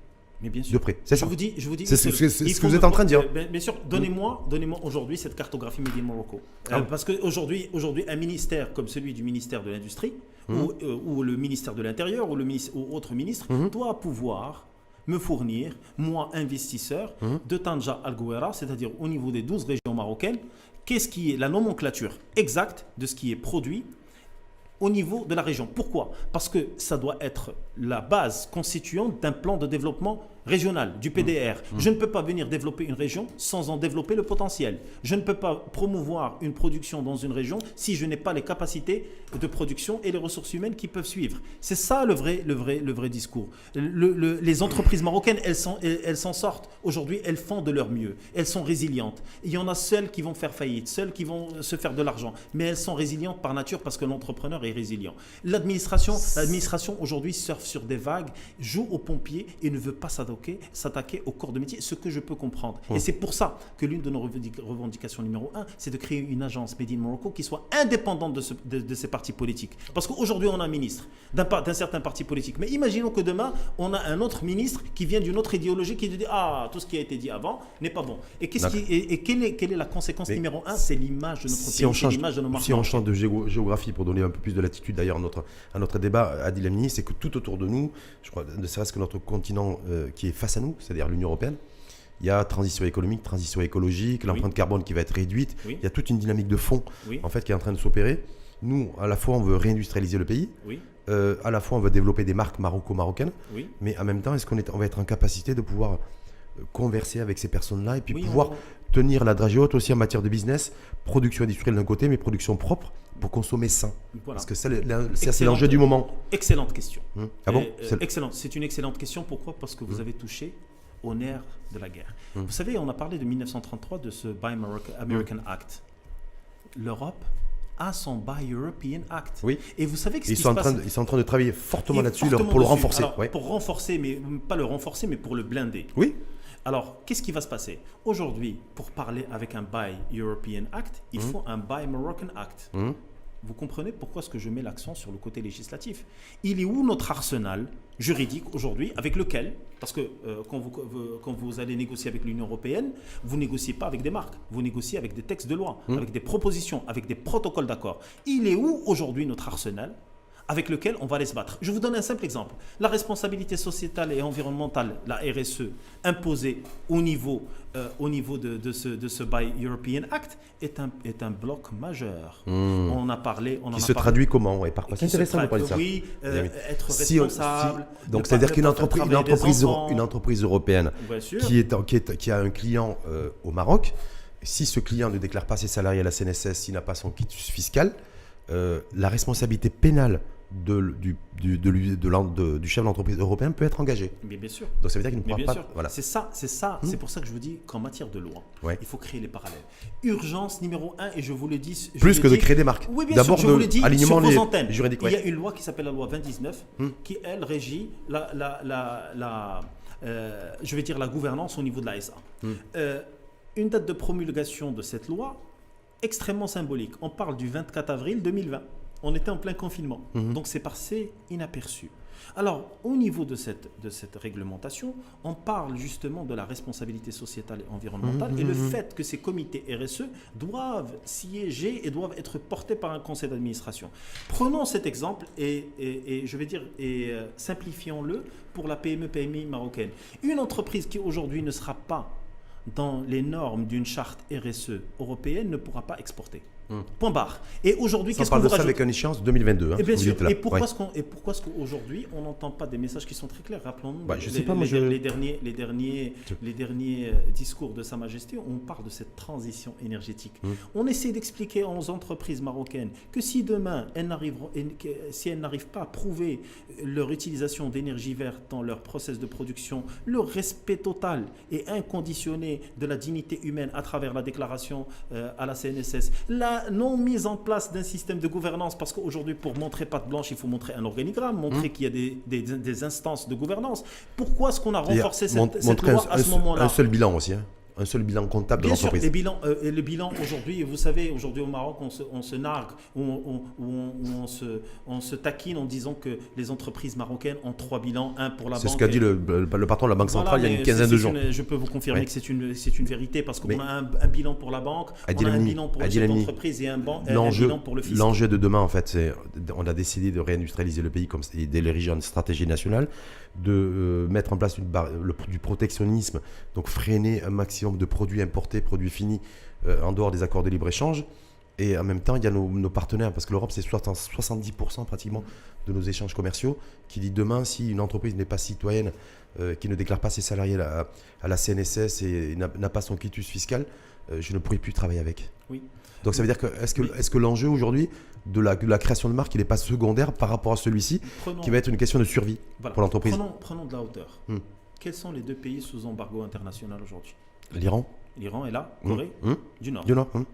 Mais bien sûr. De près, c'est ça. Je vous dis C'est ce il que faut vous êtes en train de dire. Bien sûr, donnez-moi aujourd'hui cette cartographie Made in Morocco. Ah. Parce qu'aujourd'hui, un ministère comme celui du ministère de l'Industrie ou le ministère de l'Intérieur ou autre ministre doit pouvoir me fournir, moi, investisseur, de Tanja Al Ghouera, c'est-à-dire au niveau des 12 régions marocaines, qu'est-ce qui est la nomenclature exacte de ce qui est produit au niveau de la région. Pourquoi? Parce que ça doit être la base constituante d'un plan de développement régional, du PDR. Je ne peux pas venir développer une région sans en développer le potentiel. Je ne peux pas promouvoir une production dans une région si je n'ai pas les capacités de production et les ressources humaines qui peuvent suivre. C'est ça le vrai discours. Les entreprises marocaines, elles s'en sortent. Aujourd'hui, elles font de leur mieux. Elles sont résilientes. Il y en a celles qui vont faire faillite, celles qui vont se faire de l'argent. Mais elles sont résilientes par nature parce que l'entrepreneur est résilient. L'administration aujourd'hui surfe sur des vagues, joue aux pompiers et ne veut pas s'attaquer au corps de métier, ce que je peux comprendre. Et c'est pour ça que l'une de nos revendications numéro 1, c'est de créer une agence Made in Morocco qui soit indépendante de ces partis politiques. Parce qu'aujourd'hui, on a un ministre d'un certain parti politique. Mais imaginons que demain, on a un autre ministre qui vient d'une autre idéologie qui dit « Ah, tout ce qui a été dit avant n'est pas bon ». Et quelle est la conséquence numéro 1? C'est l'image de notre pays, c'est l'image de nos marques. Si on change de géographie, pour donner un peu plus de latitude d'ailleurs à notre débat, Adil Amini, c'est que tout autour de nous, je crois, ne serait-ce que notre continent qui est face à nous, c'est-à-dire l'Union européenne, il y a transition économique, transition écologique, l'empreinte carbone qui va être réduite, il y a toute une dynamique de fond en fait, qui est en train de s'opérer. Nous, à la fois, on veut réindustrialiser le pays, à la fois, on veut développer des marques marocaines, mais en même temps, est-ce qu'on va être en capacité de pouvoir converser avec ces personnes-là et puis pouvoir tenir la dragée haute aussi en matière de business, production industrielle d'un côté, mais production propre pour consommer sain. Voilà. Parce que c'est l'enjeu du moment. Excellente question. Ah bon excellente. C'est une excellente question. Pourquoi? Parce que vous avez touché au nerf de la guerre. Vous savez, on a parlé de 1933, de ce Buy American Act. L'Europe a son Buy European Act. Oui. Et vous savez que ils sont en train de travailler fortement là-dessus pour le renforcer. Alors, pour renforcer, mais pas le renforcer, mais pour le blinder. Oui. Alors, qu'est-ce qui va se passer? Aujourd'hui, pour parler avec un Buy European Act, il faut un Buy Moroccan Act. Vous comprenez pourquoi est-ce que je mets l'accent sur le côté législatif? Il est où notre arsenal juridique aujourd'hui avec lequel, parce que quand vous allez négocier avec l'Union européenne, vous ne négociez pas avec des marques, vous négociez avec des textes de loi, avec des propositions, avec des protocoles d'accord. Il est où aujourd'hui notre arsenal avec lequel on va aller se battre? Je vous donne un simple exemple. La responsabilité sociétale et environnementale, la RSE, imposée au niveau de ce Buy European Act, est un bloc majeur. On a parlé... Qui se traduit comment et par quoi? C'est intéressant de parler de ça. Oui, être responsable. Donc, c'est-à-dire qu'une entreprise européenne qui a un client au Maroc, si ce client ne déclare pas ses salariés à la CNSS, s'il n'a pas son quitus fiscal, la responsabilité pénale du chef d'entreprise européen peut être engagé. Mais bien sûr. Donc ça veut dire qu'il ne pourra pas... Voilà. C'est ça. C'est pour ça que je vous dis qu'en matière de loi, il faut créer les parallèles. Urgence numéro 1, et je vous le dis... Plus que de créer des marques. Oui, bien sûr, je vous le dis, sur vos antennes. Juridiques, il y a une loi qui s'appelle la loi 2019 qui, elle, régit je vais dire la gouvernance au niveau de la SA. Une date de promulgation de cette loi extrêmement symbolique. On parle du 24 avril 2020. On était en plein confinement. Donc, c'est passé inaperçu. Alors, au niveau de cette réglementation, on parle justement de la responsabilité sociétale et environnementale et le fait que ces comités RSE doivent siéger et doivent être portés par un conseil d'administration. Prenons cet exemple et je vais dire, simplifions-le pour la PME-PMI marocaine. Une entreprise qui aujourd'hui ne sera pas dans les normes d'une charte RSE européenne ne pourra pas exporter. Point barre. Et aujourd'hui, qu'est-ce qu'on parle de ça avec une échéance 2022. Hein, et bien sûr. Et pourquoi est-ce qu'aujourd'hui, on n'entend pas des messages qui sont très clairs? Rappelons-nous les derniers discours de Sa Majesté, on parle de cette transition énergétique. On essaie d'expliquer aux entreprises marocaines que si demain, elles n'arrivent pas à prouver leur utilisation d'énergie verte dans leur process de production, le respect total et inconditionné de la dignité humaine à travers la déclaration à la CNSS, la non-mise en place d'un système de gouvernance, parce qu'aujourd'hui, pour montrer patte blanche, il faut montrer un organigramme, montrer qu'il y a des instances de gouvernance. Pourquoi est-ce qu'on a renforcé cette loi à ce moment-là? Un seul bilan aussi, hein. Un seul bilan comptable de l'entreprise. Bien sûr, le bilan aujourd'hui, vous savez, aujourd'hui au Maroc, on se nargue, on se taquine en disant que les entreprises marocaines ont 3 bilans, un pour la banque. C'est ce qu'a dit le patron de la Banque centrale il y a une quinzaine de jours. Je peux vous confirmer que c'est une vérité, parce qu'on a un bilan pour la banque, on a un bilan pour l'entreprise et un bilan pour le fisc. L'enjeu de demain, en fait, c'est on a décidé de réindustrialiser le pays comme d'élargir une stratégie nationale, de mettre en place du protectionnisme, donc freiner un maximum de produits importés, produits finis en dehors des accords de libre-échange, Et en même temps, il y a nos partenaires, parce que l'Europe, c'est 70% pratiquement de nos échanges commerciaux, qui dit demain, si une entreprise n'est pas citoyenne, qui ne déclare pas ses salariés à la CNSS et n'a pas son quitus fiscal, je ne pourrai plus travailler avec. Oui. Donc ça veut dire que est-ce que l'enjeu aujourd'hui de la création de marque, il n'est pas secondaire par rapport à celui-ci, qui va être une question de survie pour l'entreprise? Prenons de la hauteur. Quels sont les 2 pays sous embargo international aujourd'hui? L'Iran. L'Iran est là, Corée du Nord.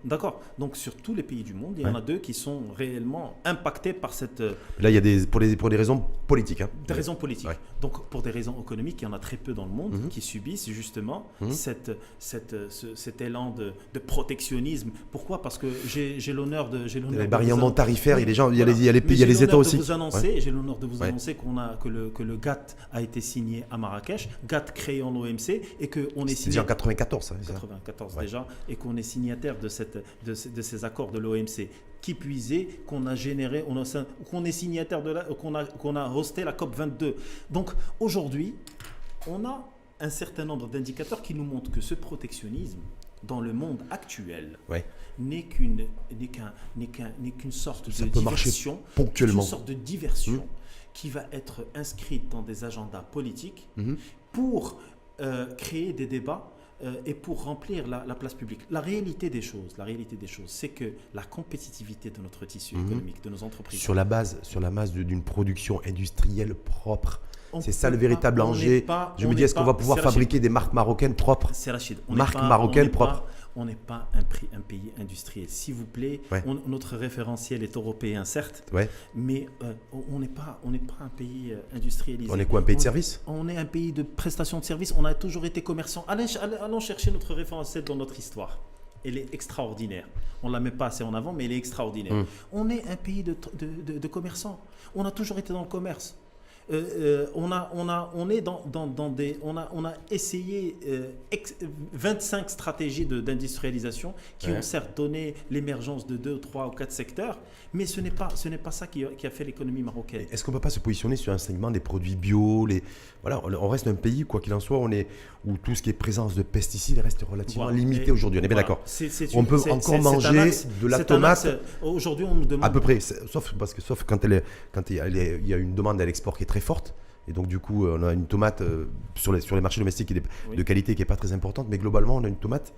D'accord. Donc sur tous les pays du monde, il y en a 2 qui sont réellement impactés par cette... Là, il y a pour des raisons politiques. Hein. Des raisons politiques. Ouais. Donc pour des raisons économiques, il y en a très peu dans le monde qui subissent justement cet élan de protectionnisme. Pourquoi? Parce que j'ai l'honneur de... Les barrières non tarifaires, il y a les États aussi. J'ai l'honneur de vous annoncer que le GATT a été signé à Marrakech, GATT créé en l'OMC et qu'on est signé... C'est en 94, ça. 94 déjà, et qu'on est signataire de ces accords de l'OMC. Qui puisait qu'on a généré, qu'on est signataire qu'on a hosté la COP 22. Donc aujourd'hui, on a un certain nombre d'indicateurs qui nous montrent que ce protectionnisme dans le monde actuel n'est qu'une sorte de diversion, ponctuellement. Une sorte de diversion qui va être inscrite dans des agendas politiques pour créer des débats et pour remplir la place publique. La réalité des choses, c'est que la compétitivité de notre tissu économique, de nos entreprises... Sur la base d'une production industrielle propre, c'est ça le véritable enjeu. Je me dis, est-ce qu'on va pouvoir fabriquer des marques marocaines propres? C'est Rachid. Marques marocaines propres. On n'est pas un pays industriel. S'il vous plaît, notre référentiel est européen, certes, mais on n'est pas un pays industrialisé. On est quoi, un pays de service? On est un pays de prestation de services. On a toujours été commerçant. Allons chercher notre référentiel dans notre histoire. Elle est extraordinaire. On ne la met pas assez en avant, mais elle est extraordinaire. On est un pays de commerçants. On a toujours été dans le commerce. On a essayé 25 stratégies d'industrialisation qui ont certes donné l'émergence de 2, 3 ou 4 secteurs, mais ce n'est pas ça qui a fait l'économie marocaine. Est-ce qu'on ne peut pas se positionner sur un segment des produits bio? On reste un pays, quoi qu'il en soit, où tout ce qui est présence de pesticides reste relativement limité aujourd'hui. On est bien d'accord. On peut encore manger de la tomate. Aujourd'hui, on nous demande... À peu près, sauf quand il y a une demande à l'export qui est très forte. Et donc, du coup, on a une tomate sur les marchés domestiques de qualité qui n'est pas très importante. Mais globalement, on a une tomate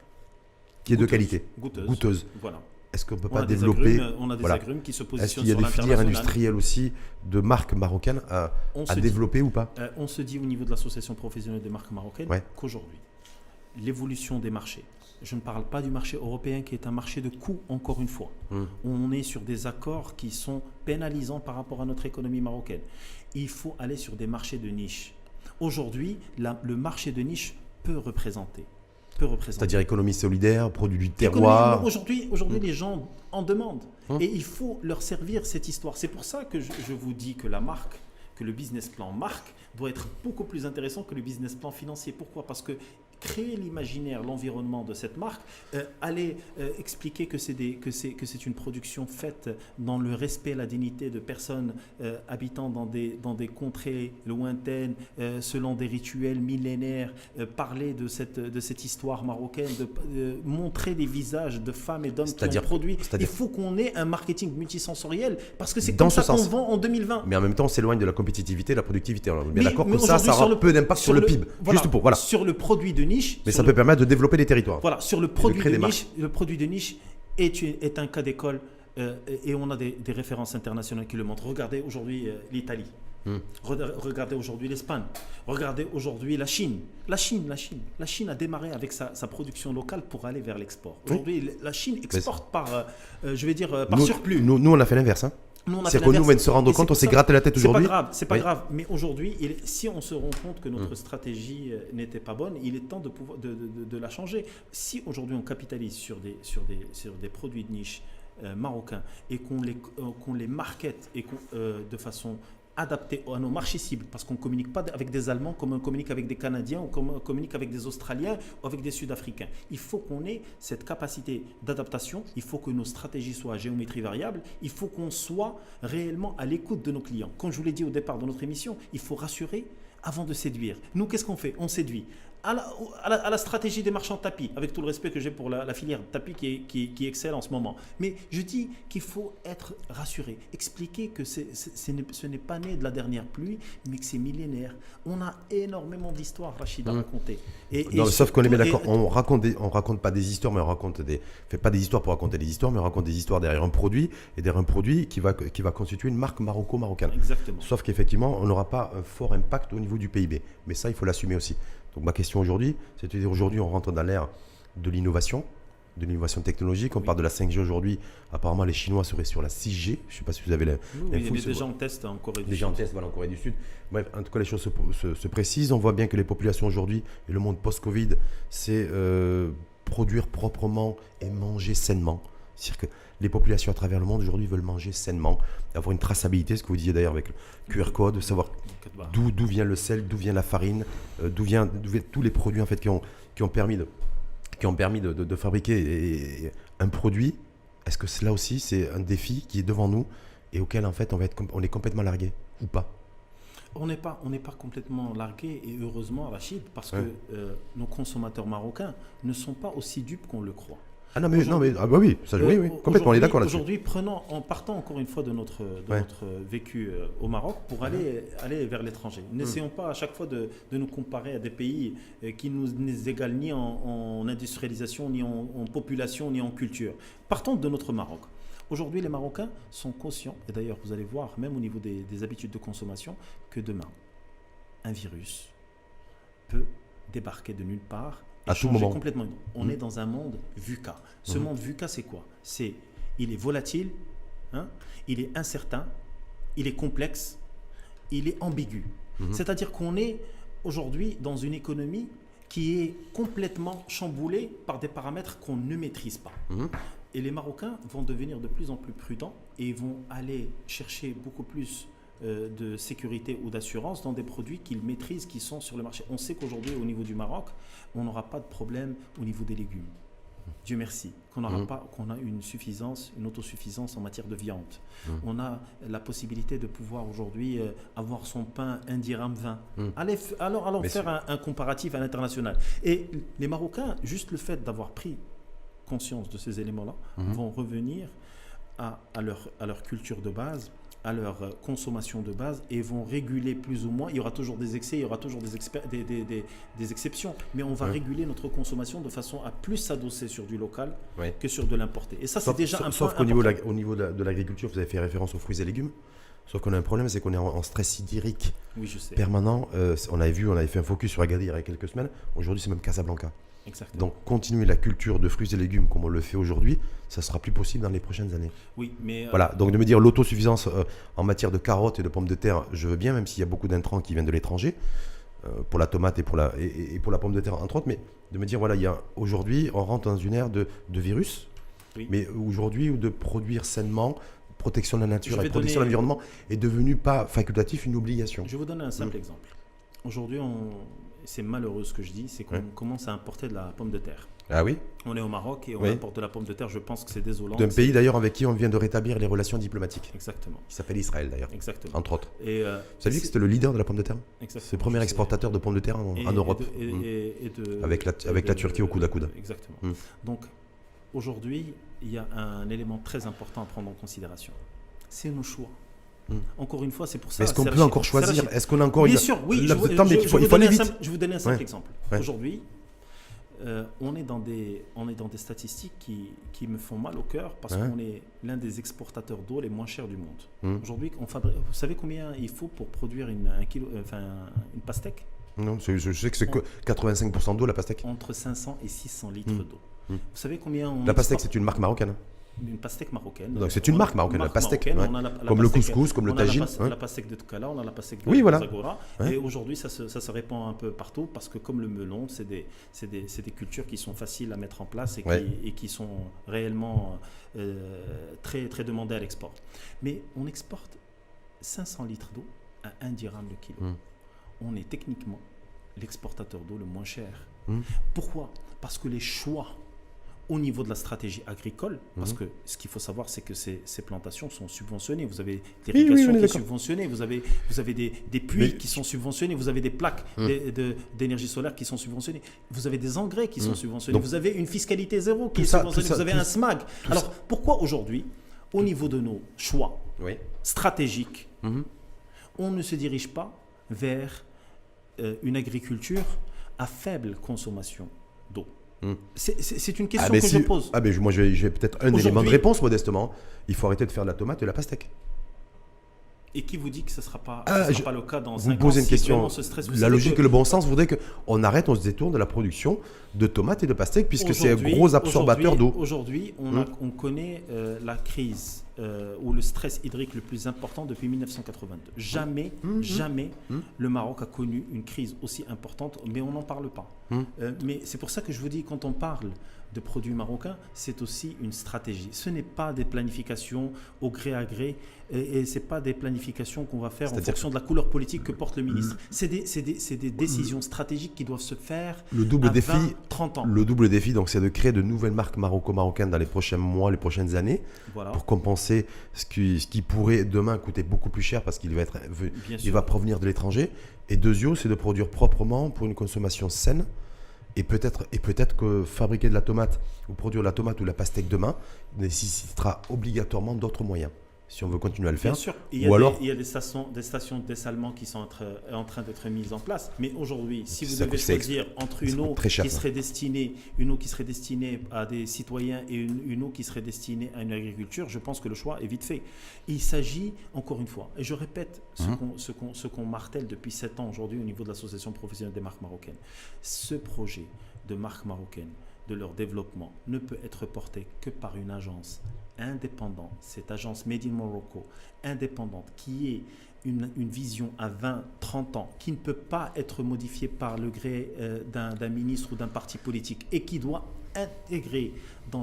qui est de qualité, goûteuse. Voilà. Est-ce qu'on ne peut pas développer... On a des agrumes qui se positionnent sur l'international. Est-ce qu'il y a des filières industrielles aussi de marques marocaines à développer ou pas? On se dit au niveau de l'association professionnelle des marques marocaines qu'aujourd'hui, l'évolution des marchés, je ne parle pas du marché européen qui est un marché de coûts, encore une fois. On est sur des accords qui sont pénalisants par rapport à notre économie marocaine. Il faut aller sur des marchés de niche. Aujourd'hui, le marché de niche peut représenter. C'est-à-dire économie solidaire, produits du terroir. Aujourd'hui, les gens en demandent. Et il faut leur servir cette histoire. C'est pour ça que je vous dis que que le business plan marque doit être beaucoup plus intéressant que le business plan financier. Pourquoi? Parce que créer l'imaginaire, l'environnement de cette marque, aller expliquer que c'est une production faite dans le respect et la dignité de personnes habitant dans des contrées lointaines, selon des rituels millénaires, parler de cette histoire marocaine, de montrer des visages de femmes et d'hommes qui ont produit. Il faut qu'on ait un marketing multisensoriel parce que c'est comme ça qu'on vend en 2020. Mais en même temps, on s'éloigne de la compétitivité et de la productivité. On est bien d'accord que ça aura peu d'impact sur le PIB. Sur le produit de niche. Mais ça peut permettre de développer les territoires. Voilà, sur le produit de niche, le produit de niche est un cas d'école et on a des références internationales qui le montrent. Regardez aujourd'hui l'Italie. Regardez aujourd'hui l'Espagne. Regardez aujourd'hui la Chine. La Chine a démarré avec sa production locale pour aller vers l'export. Aujourd'hui, la Chine exporte par surplus. Nous, on a fait l'inverse. Hein. C'est que nous, on vient de se rendre compte, on s'est gratté la tête aujourd'hui. C'est pas grave. Mais aujourd'hui, si on se rend compte que notre stratégie n'était pas bonne, il est temps de la changer. Si aujourd'hui on capitalise sur des produits de niche marocains et qu'on les market de façon adapté à nos marchés cibles, parce qu'on ne communique pas avec des Allemands comme on communique avec des Canadiens ou comme on communique avec des Australiens ou avec des Sud-Africains. Il faut qu'on ait cette capacité d'adaptation, il faut que nos stratégies soient à géométrie variable, il faut qu'on soit réellement à l'écoute de nos clients. Comme je vous l'ai dit au départ de notre émission, il faut rassurer avant de séduire. Nous, qu'est-ce qu'on fait? On séduit. à la stratégie des marchands de tapis, avec tout le respect que j'ai pour la filière de tapis qui excelle en ce moment. Mais je dis qu'il faut être rassuré, expliquer que ce n'est pas né de la dernière pluie, mais que c'est millénaire. On a énormément d'histoires, Rachid, à raconter. Non, sauf qu'on est bien d'accord, on raconte pas des histoires, mais fait pas des histoires pour raconter des histoires, mais on raconte des histoires derrière un produit, et derrière un produit qui va constituer une marque marocaine. Exactement. Sauf qu'effectivement, on n'aura pas un fort impact au niveau du PIB. Mais ça, il faut l'assumer aussi. Donc ma question aujourd'hui, c'est de dire aujourd'hui, on rentre dans l'ère de l'innovation technologique. On parle de la 5G aujourd'hui. Apparemment, les Chinois seraient sur la 6G. Je ne sais pas si vous avez l'info. Oui, il y a déjà en test en Corée du Sud. Déjà en test, voilà, en Corée du Sud. Bref, en tout cas, les choses se précisent. On voit bien que les populations aujourd'hui et le monde post-Covid, c'est produire proprement et manger sainement. C'est-à-dire que les populations à travers le monde aujourd'hui veulent manger sainement, avoir une traçabilité, ce que vous disiez d'ailleurs avec le QR code, savoir d'où vient le sel, d'où vient la farine, d'où viennent tous les produits en fait qui ont permis de fabriquer un produit. Est-ce que cela aussi c'est un défi qui est devant nous et auquel en fait on est complètement largué ou pas? On n'est pas complètement largué, et heureusement, Rachid, parce que nos consommateurs marocains ne sont pas aussi dupes qu'on le croit. Ah non, mais oui, ça, oui, complètement, on est d'accord là-dessus. Aujourd'hui, en partant encore une fois de notre vécu au Maroc pour aller vers l'étranger. N'essayons pas à chaque fois de nous comparer à des pays qui nous égalent ni en industrialisation, ni en population, ni en culture. Partons de notre Maroc. Aujourd'hui, les Marocains sont conscients, et d'ailleurs vous allez voir, même au niveau des habitudes de consommation, que demain, un virus peut débarquer de nulle part. À tout moment. Complètement. On est dans un monde VUCA. Ce monde VUCA, c'est quoi? Il est volatile, il est incertain, il est complexe, il est ambigu. C'est-à-dire qu'on est aujourd'hui dans une économie qui est complètement chamboulée par des paramètres qu'on ne maîtrise pas. Et les Marocains vont devenir de plus en plus prudents et vont aller chercher beaucoup plus de sécurité ou d'assurance dans des produits qu'ils maîtrisent, qui sont sur le marché. On sait qu'aujourd'hui, au niveau du Maroc, on n'aura pas de problème au niveau des légumes. Dieu merci, qu'on a une autosuffisance en matière de viande. On a la possibilité de pouvoir aujourd'hui avoir son pain 1 dirham 20. Allons faire un comparatif à l'international. Et les Marocains, juste le fait d'avoir pris conscience de ces éléments-là, vont revenir à leur culture de base, à leur consommation de base, et vont réguler plus ou moins. Il y aura toujours des excès, il y aura toujours des exceptions, mais on va réguler notre consommation de façon à plus s'adosser sur du local que sur de l'importé. Et ça, c'est déjà un point important. Sauf qu'au niveau de l'agriculture, vous avez fait référence aux fruits et légumes. Sauf qu'on a un problème, c'est qu'on est en stress hydrique permanent. On avait fait un focus sur Agadir il y a quelques semaines. Aujourd'hui, c'est même Casablanca. Exactement. Donc, continuer la culture de fruits et légumes comme on le fait aujourd'hui, ça sera plus possible dans les prochaines années. Oui, mais voilà. Donc, de me dire l'autosuffisance en matière de carottes et de pommes de terre, je veux bien, même s'il y a beaucoup d'intrants qui viennent de l'étranger, pour la tomate et pour la pomme de terre, entre autres. Mais de me dire, voilà, aujourd'hui, on rentre dans une ère de virus, mais aujourd'hui, de produire sainement, protection de la nature et protection de l'environnement est devenu pas facultatif, une obligation. Je vais vous donner un simple exemple. Aujourd'hui, c'est malheureux ce que je dis, c'est qu'on commence à importer de la pomme de terre. Ah oui? On est au Maroc et on importe de la pomme de terre, je pense que c'est désolant. D'un pays d'ailleurs avec qui on vient de rétablir les relations diplomatiques. Exactement. Qui s'appelle Israël d'ailleurs. Exactement. Entre autres. Et vous saviez que c'était le leader de la pomme de terre? Exactement. C'est le premier exportateur de pommes de terre en Europe. Avec la Turquie au coude à coude. Exactement. Donc aujourd'hui, il y a un élément très important à prendre en considération. C'est nos choix. Encore une fois, c'est pour ça. Est-ce qu'on peut encore choisir? Est-ce qu'on a encore Bien sûr, oui. Je vais vous donner un simple exemple. Aujourd'hui, on est dans des statistiques qui me font mal au cœur parce qu'on est l'un des exportateurs d'eau les moins chers du monde. Aujourd'hui, vous savez combien il faut pour produire une pastèque? Non, je sais que c'est 85% d'eau la pastèque. Entre 500 et 600 litres d'eau. Vous savez combien La pastèque, c'est une marque marocaine. Une pastèque marocaine. Donc c'est une marque marocaine, la pastèque. Comme le couscous, comme le tagine. La pastèque de Tkala, on a la pastèque de Zagora. Et aujourd'hui, ça se répand un peu partout parce que comme le melon, c'est des cultures qui sont faciles à mettre en place et qui sont réellement très, très demandées à l'export. Mais on exporte 500 litres d'eau à 1 dirham le kilo. On est techniquement l'exportateur d'eau le moins cher. Pourquoi? Parce que les choix au niveau de la stratégie agricole, parce que ce qu'il faut savoir, c'est que ces plantations sont subventionnées. Vous avez l'irrigation qui est subventionnée, vous avez des puits qui sont subventionnés, vous avez des plaques d'énergie solaire qui sont subventionnées, vous avez des engrais qui sont subventionnés, vous avez une fiscalité zéro qui est subventionnée, vous avez un SMAG. Alors pourquoi aujourd'hui, au niveau de nos choix stratégiques, on ne se dirige pas vers une agriculture à faible consommation d'eau? C'est une question que je pose. Moi, j'ai peut-être un élément de réponse modestement. Il faut arrêter de faire de la tomate et de la pastèque. Et qui vous dit que ce ne sera pas le cas dans 5 ans? Vous me posez une question. La logique et le bon sens voudrait qu'on arrête, on se détourne de la production de tomates et de pastèques puisque c'est un gros absorbateur d'eau. Aujourd'hui, on connaît la crise ou le stress hydrique le plus important depuis 1982. Jamais le Maroc a connu une crise aussi importante, mais on n'en parle pas. Mais c'est pour ça que je vous dis, quand on parle de produits marocains, c'est aussi une stratégie. Ce n'est pas des planifications au gré à gré et ce n'est pas des planifications qu'on va faire en fonction de la couleur politique que porte le ministre. C'est des décisions stratégiques qui doivent se faire à 20-30 ans. Le double défi, donc, c'est de créer de nouvelles marques marocaines dans les prochains mois, les prochaines années, pour compenser ce qui pourrait demain coûter beaucoup plus cher parce qu'il va provenir de l'étranger. Et deuxièmement, c'est de produire proprement pour une consommation saine. Et peut-être que fabriquer de la tomate ou produire la tomate ou la pastèque demain nécessitera obligatoirement d'autres moyens si on veut continuer à le faire. Bien sûr, il y a des stations de dessalement qui sont en train d'être mises en place. Mais aujourd'hui, si vous devez choisir entre une eau qui serait destinée à des citoyens et une eau qui serait destinée à une agriculture, je pense que le choix est vite fait. Il s'agit, encore une fois, et je répète ce qu'on martèle depuis 7 ans aujourd'hui au niveau de l'Association professionnelle des marques marocaines. Ce projet de marques marocaines, de leur développement, ne peut être porté que par une agence indépendante, cette agence Made in Morocco, indépendante, qui est une vision à 20-30 ans, qui ne peut pas être modifiée par le gré d'un ministre ou d'un parti politique et qui doit intégrer dans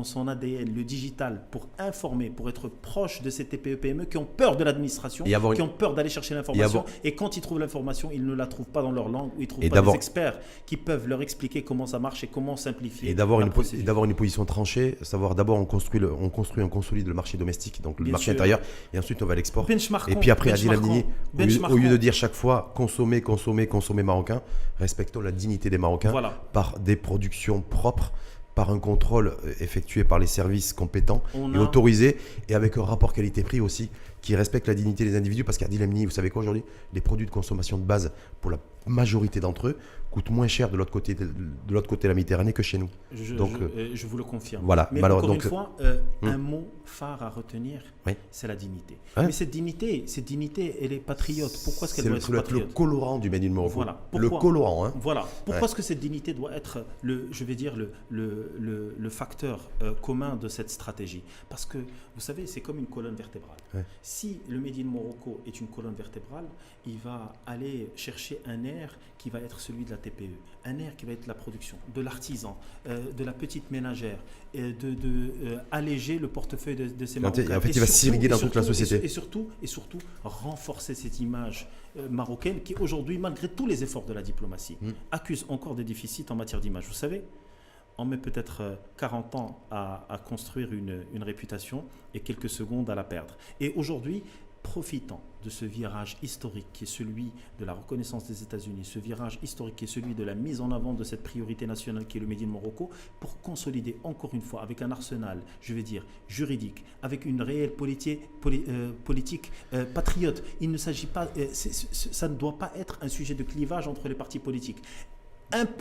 son ADN le digital pour informer, pour être proche de ces TPE-PME qui ont peur de l'administration, qui ont peur d'aller chercher l'information et quand ils trouvent l'information, ils ne la trouvent pas dans leur langue ou ils ne trouvent pas des experts qui peuvent leur expliquer comment ça marche et comment simplifier. Et d'avoir une position tranchée, savoir d'abord on consolide le marché domestique, donc le marché intérieur, et ensuite on va à l'export. Et puis après, Adil Amini, au lieu de dire chaque fois consommer marocain, respectons la dignité des Marocains par des productions propres, par un contrôle effectué par les services compétents et autorisés, et avec un rapport qualité-prix aussi qui respecte la dignité des individus. Parce qu'Adil Amini, vous savez quoi aujourd'hui, les produits de consommation de base, pour la majorité d'entre eux, coûtent moins cher de l'autre côté de la Méditerranée que chez nous. Je vous le confirme. Voilà. Mais encore une fois, un mot phare à retenir, c'est la dignité. Mais cette dignité, elle est patriote. Pourquoi est-ce qu'elle doit être patriote? Le colorant du Made in Morocco. Voilà. Le colorant. Voilà. Pourquoi est-ce que cette dignité doit être le facteur commun de cette stratégie? Parce que, vous savez, c'est comme une colonne vertébrale. Si le Made in Morocco est une colonne vertébrale, il va aller chercher un air qui va être celui de la TPE, un air qui va être la production, de l'artisan, de la petite ménagère, alléger le portefeuille de ces Marocains. En fait, il va s'irriguer dans toute la société. Et surtout, renforcer cette image marocaine qui, aujourd'hui, malgré tous les efforts de la diplomatie, accuse encore des déficits en matière d'image. Vous savez, on met peut-être 40 ans à construire une réputation et quelques secondes à la perdre. Et aujourd'hui, profitant de ce virage historique qui est celui de la reconnaissance des États-Unis, ce virage historique qui est celui de la mise en avant de cette priorité nationale qui est le Made in Morocco, pour consolider encore une fois avec un arsenal, je vais dire, juridique, avec une réelle politique patriote. Il ne s'agit pas, ça ne doit pas être un sujet de clivage entre les partis politiques.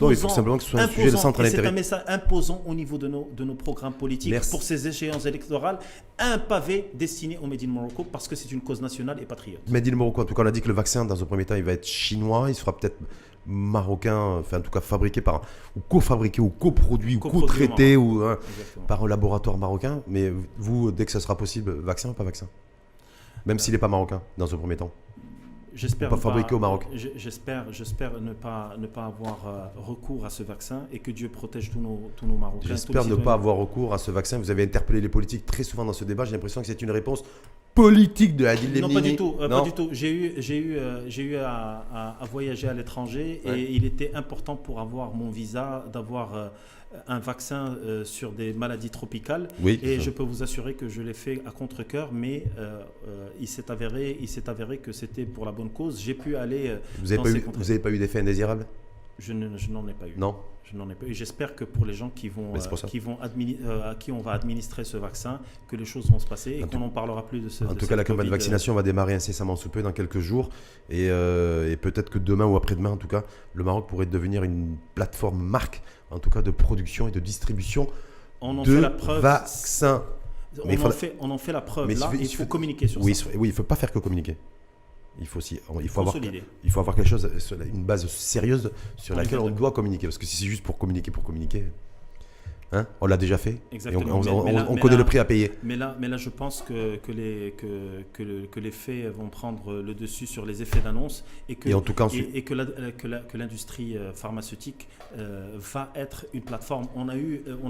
Non, il faut simplement que ce soit un sujet de centre d'intérêt. C'est un message imposant au niveau de nos programmes politiques. Pour ces échéances électorales, un pavé destiné au Made in Morocco parce que c'est une cause nationale et patriote. Made in Morocco, en tout cas, on a dit que le vaccin, dans un premier temps, il va être chinois, il sera peut-être marocain, enfin en tout cas fabriqué ou cofabriqué ou coproduit ou co-traité ou par un laboratoire marocain. Mais vous, dès que ça sera possible, vaccin ou pas vaccin? Même s'il n'est pas marocain, dans un premier temps. J'espère pas fabriqué au Maroc. J'espère ne pas avoir recours à ce vaccin et que Dieu protège tous nos Marocains. J'espère ne pas avoir recours à ce vaccin. Vous avez interpellé les politiques très souvent dans ce débat. J'ai l'impression que c'est une réponse politique de Adil Lemnini. Non, pas du tout. Non. Pas du tout. J'ai eu à voyager à l'étranger et il était important pour avoir mon visa d'avoir un vaccin sur des maladies tropicales. Oui, et je peux vous assurer que je l'ai fait à contre-cœur, mais il s'est avéré que c'était pour la bonne cause. J'ai pu aller. Vous n'avez pas eu d'effet indésirable? Je n'en ai pas eu. Non. Je n'en ai pas eu. J'espère que pour les gens à qui on va administrer ce vaccin, que les choses vont se passer et qu'on n'en parlera plus de ce. En tout cas, la campagne de vaccination va démarrer incessamment sous peu, dans quelques jours. Et peut-être que demain ou après-demain, en tout cas, le Maroc pourrait devenir une plateforme marque, en tout cas de production et de distribution de vaccins. On en fait la preuve. Là, il faut communiquer sur ça. Oui, il ne faut pas faire que communiquer. Il faut avoir quelque chose, une base sérieuse sur laquelle on doit communiquer. Parce que si c'est juste pour communiquer, hein, on l'a déjà fait. Exactement. On connaît le prix à payer. Mais là, je pense que les faits vont prendre le dessus sur les effets d'annonce et que l'industrie pharmaceutique va être une plateforme. On a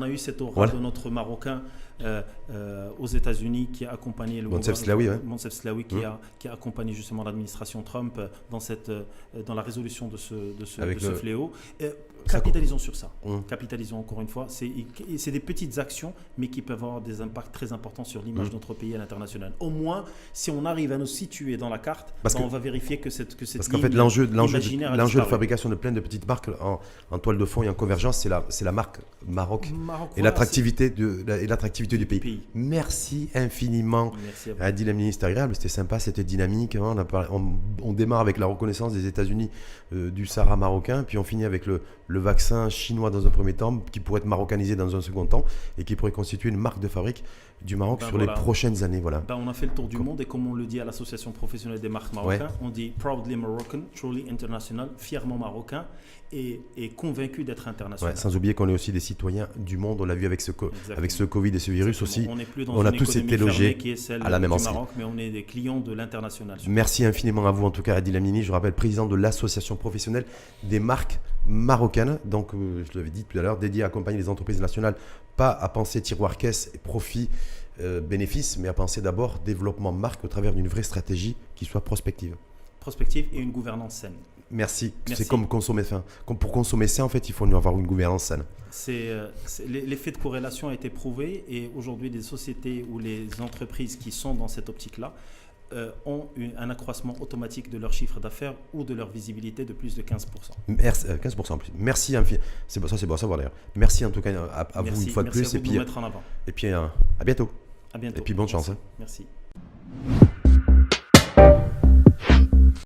eu cette aura de notre Marocain aux États-Unis qui a accompagné le Moncef Slaoui, qui a accompagné justement l'administration Trump dans la résolution de ce fléau. Capitalisons sur ça. Capitalisons encore une fois. C'est des petites actions, mais qui peuvent avoir des impacts très importants sur l'image de notre pays à l'international. Au moins, si on arrive à nous situer dans la carte, on va vérifier que cette parce qu'en fait, l'enjeu de fabrication de plein de petites marques en toile de fond et en convergence, c'est la marque Maroc et l'attractivité du pays. Merci infiniment. Merci à Adil Lemnini, c'était agréable, c'était sympa, c'était dynamique. On démarre avec la reconnaissance des États-Unis du Sahara marocain, puis on finit avec le vaccin chinois dans un premier temps, qui pourrait être marocanisé dans un second temps et qui pourrait constituer une marque de fabrique du Maroc sur les prochaines années. Voilà. On a fait le tour du monde et comme on le dit à l'association professionnelle des marques marocains, on dit proudly Moroccan, truly international, fièrement marocain et convaincu d'être international. Sans oublier qu'on est aussi des citoyens du monde, on l'a vu avec ce Covid et ce virus aussi. On n'est plus dans on a une tous économie été logés qui est celle à la même du enseigne. Maroc, mais on est des clients de l'international. Merci infiniment à vous en tout cas, Adil Lemnini, je rappelle président de l'association professionnelle des marques marocaines, donc je l'avais dit tout à l'heure, dédié à accompagner les entreprises nationales, pas à penser tiroir caisse et profit bénéfice, mais à penser d'abord développement marque au travers d'une vraie stratégie qui soit prospective et une gouvernance saine. Merci. C'est comme consommer sain. Pour consommer sain, en fait, il faut avoir une gouvernance saine. L'effet de corrélation a été prouvé et aujourd'hui, les sociétés ou les entreprises qui sont dans cette optique-là ont un accroissement automatique de leur chiffre d'affaires ou de leur visibilité de plus de 15%. Merci, 15% en plus. Merci infiniment. C'est bon à savoir d'ailleurs. Merci en tout cas à vous une fois de plus. Merci à vous de nous mettre en avant. Et puis à bientôt. À bientôt. Et puis bonne chance. Merci.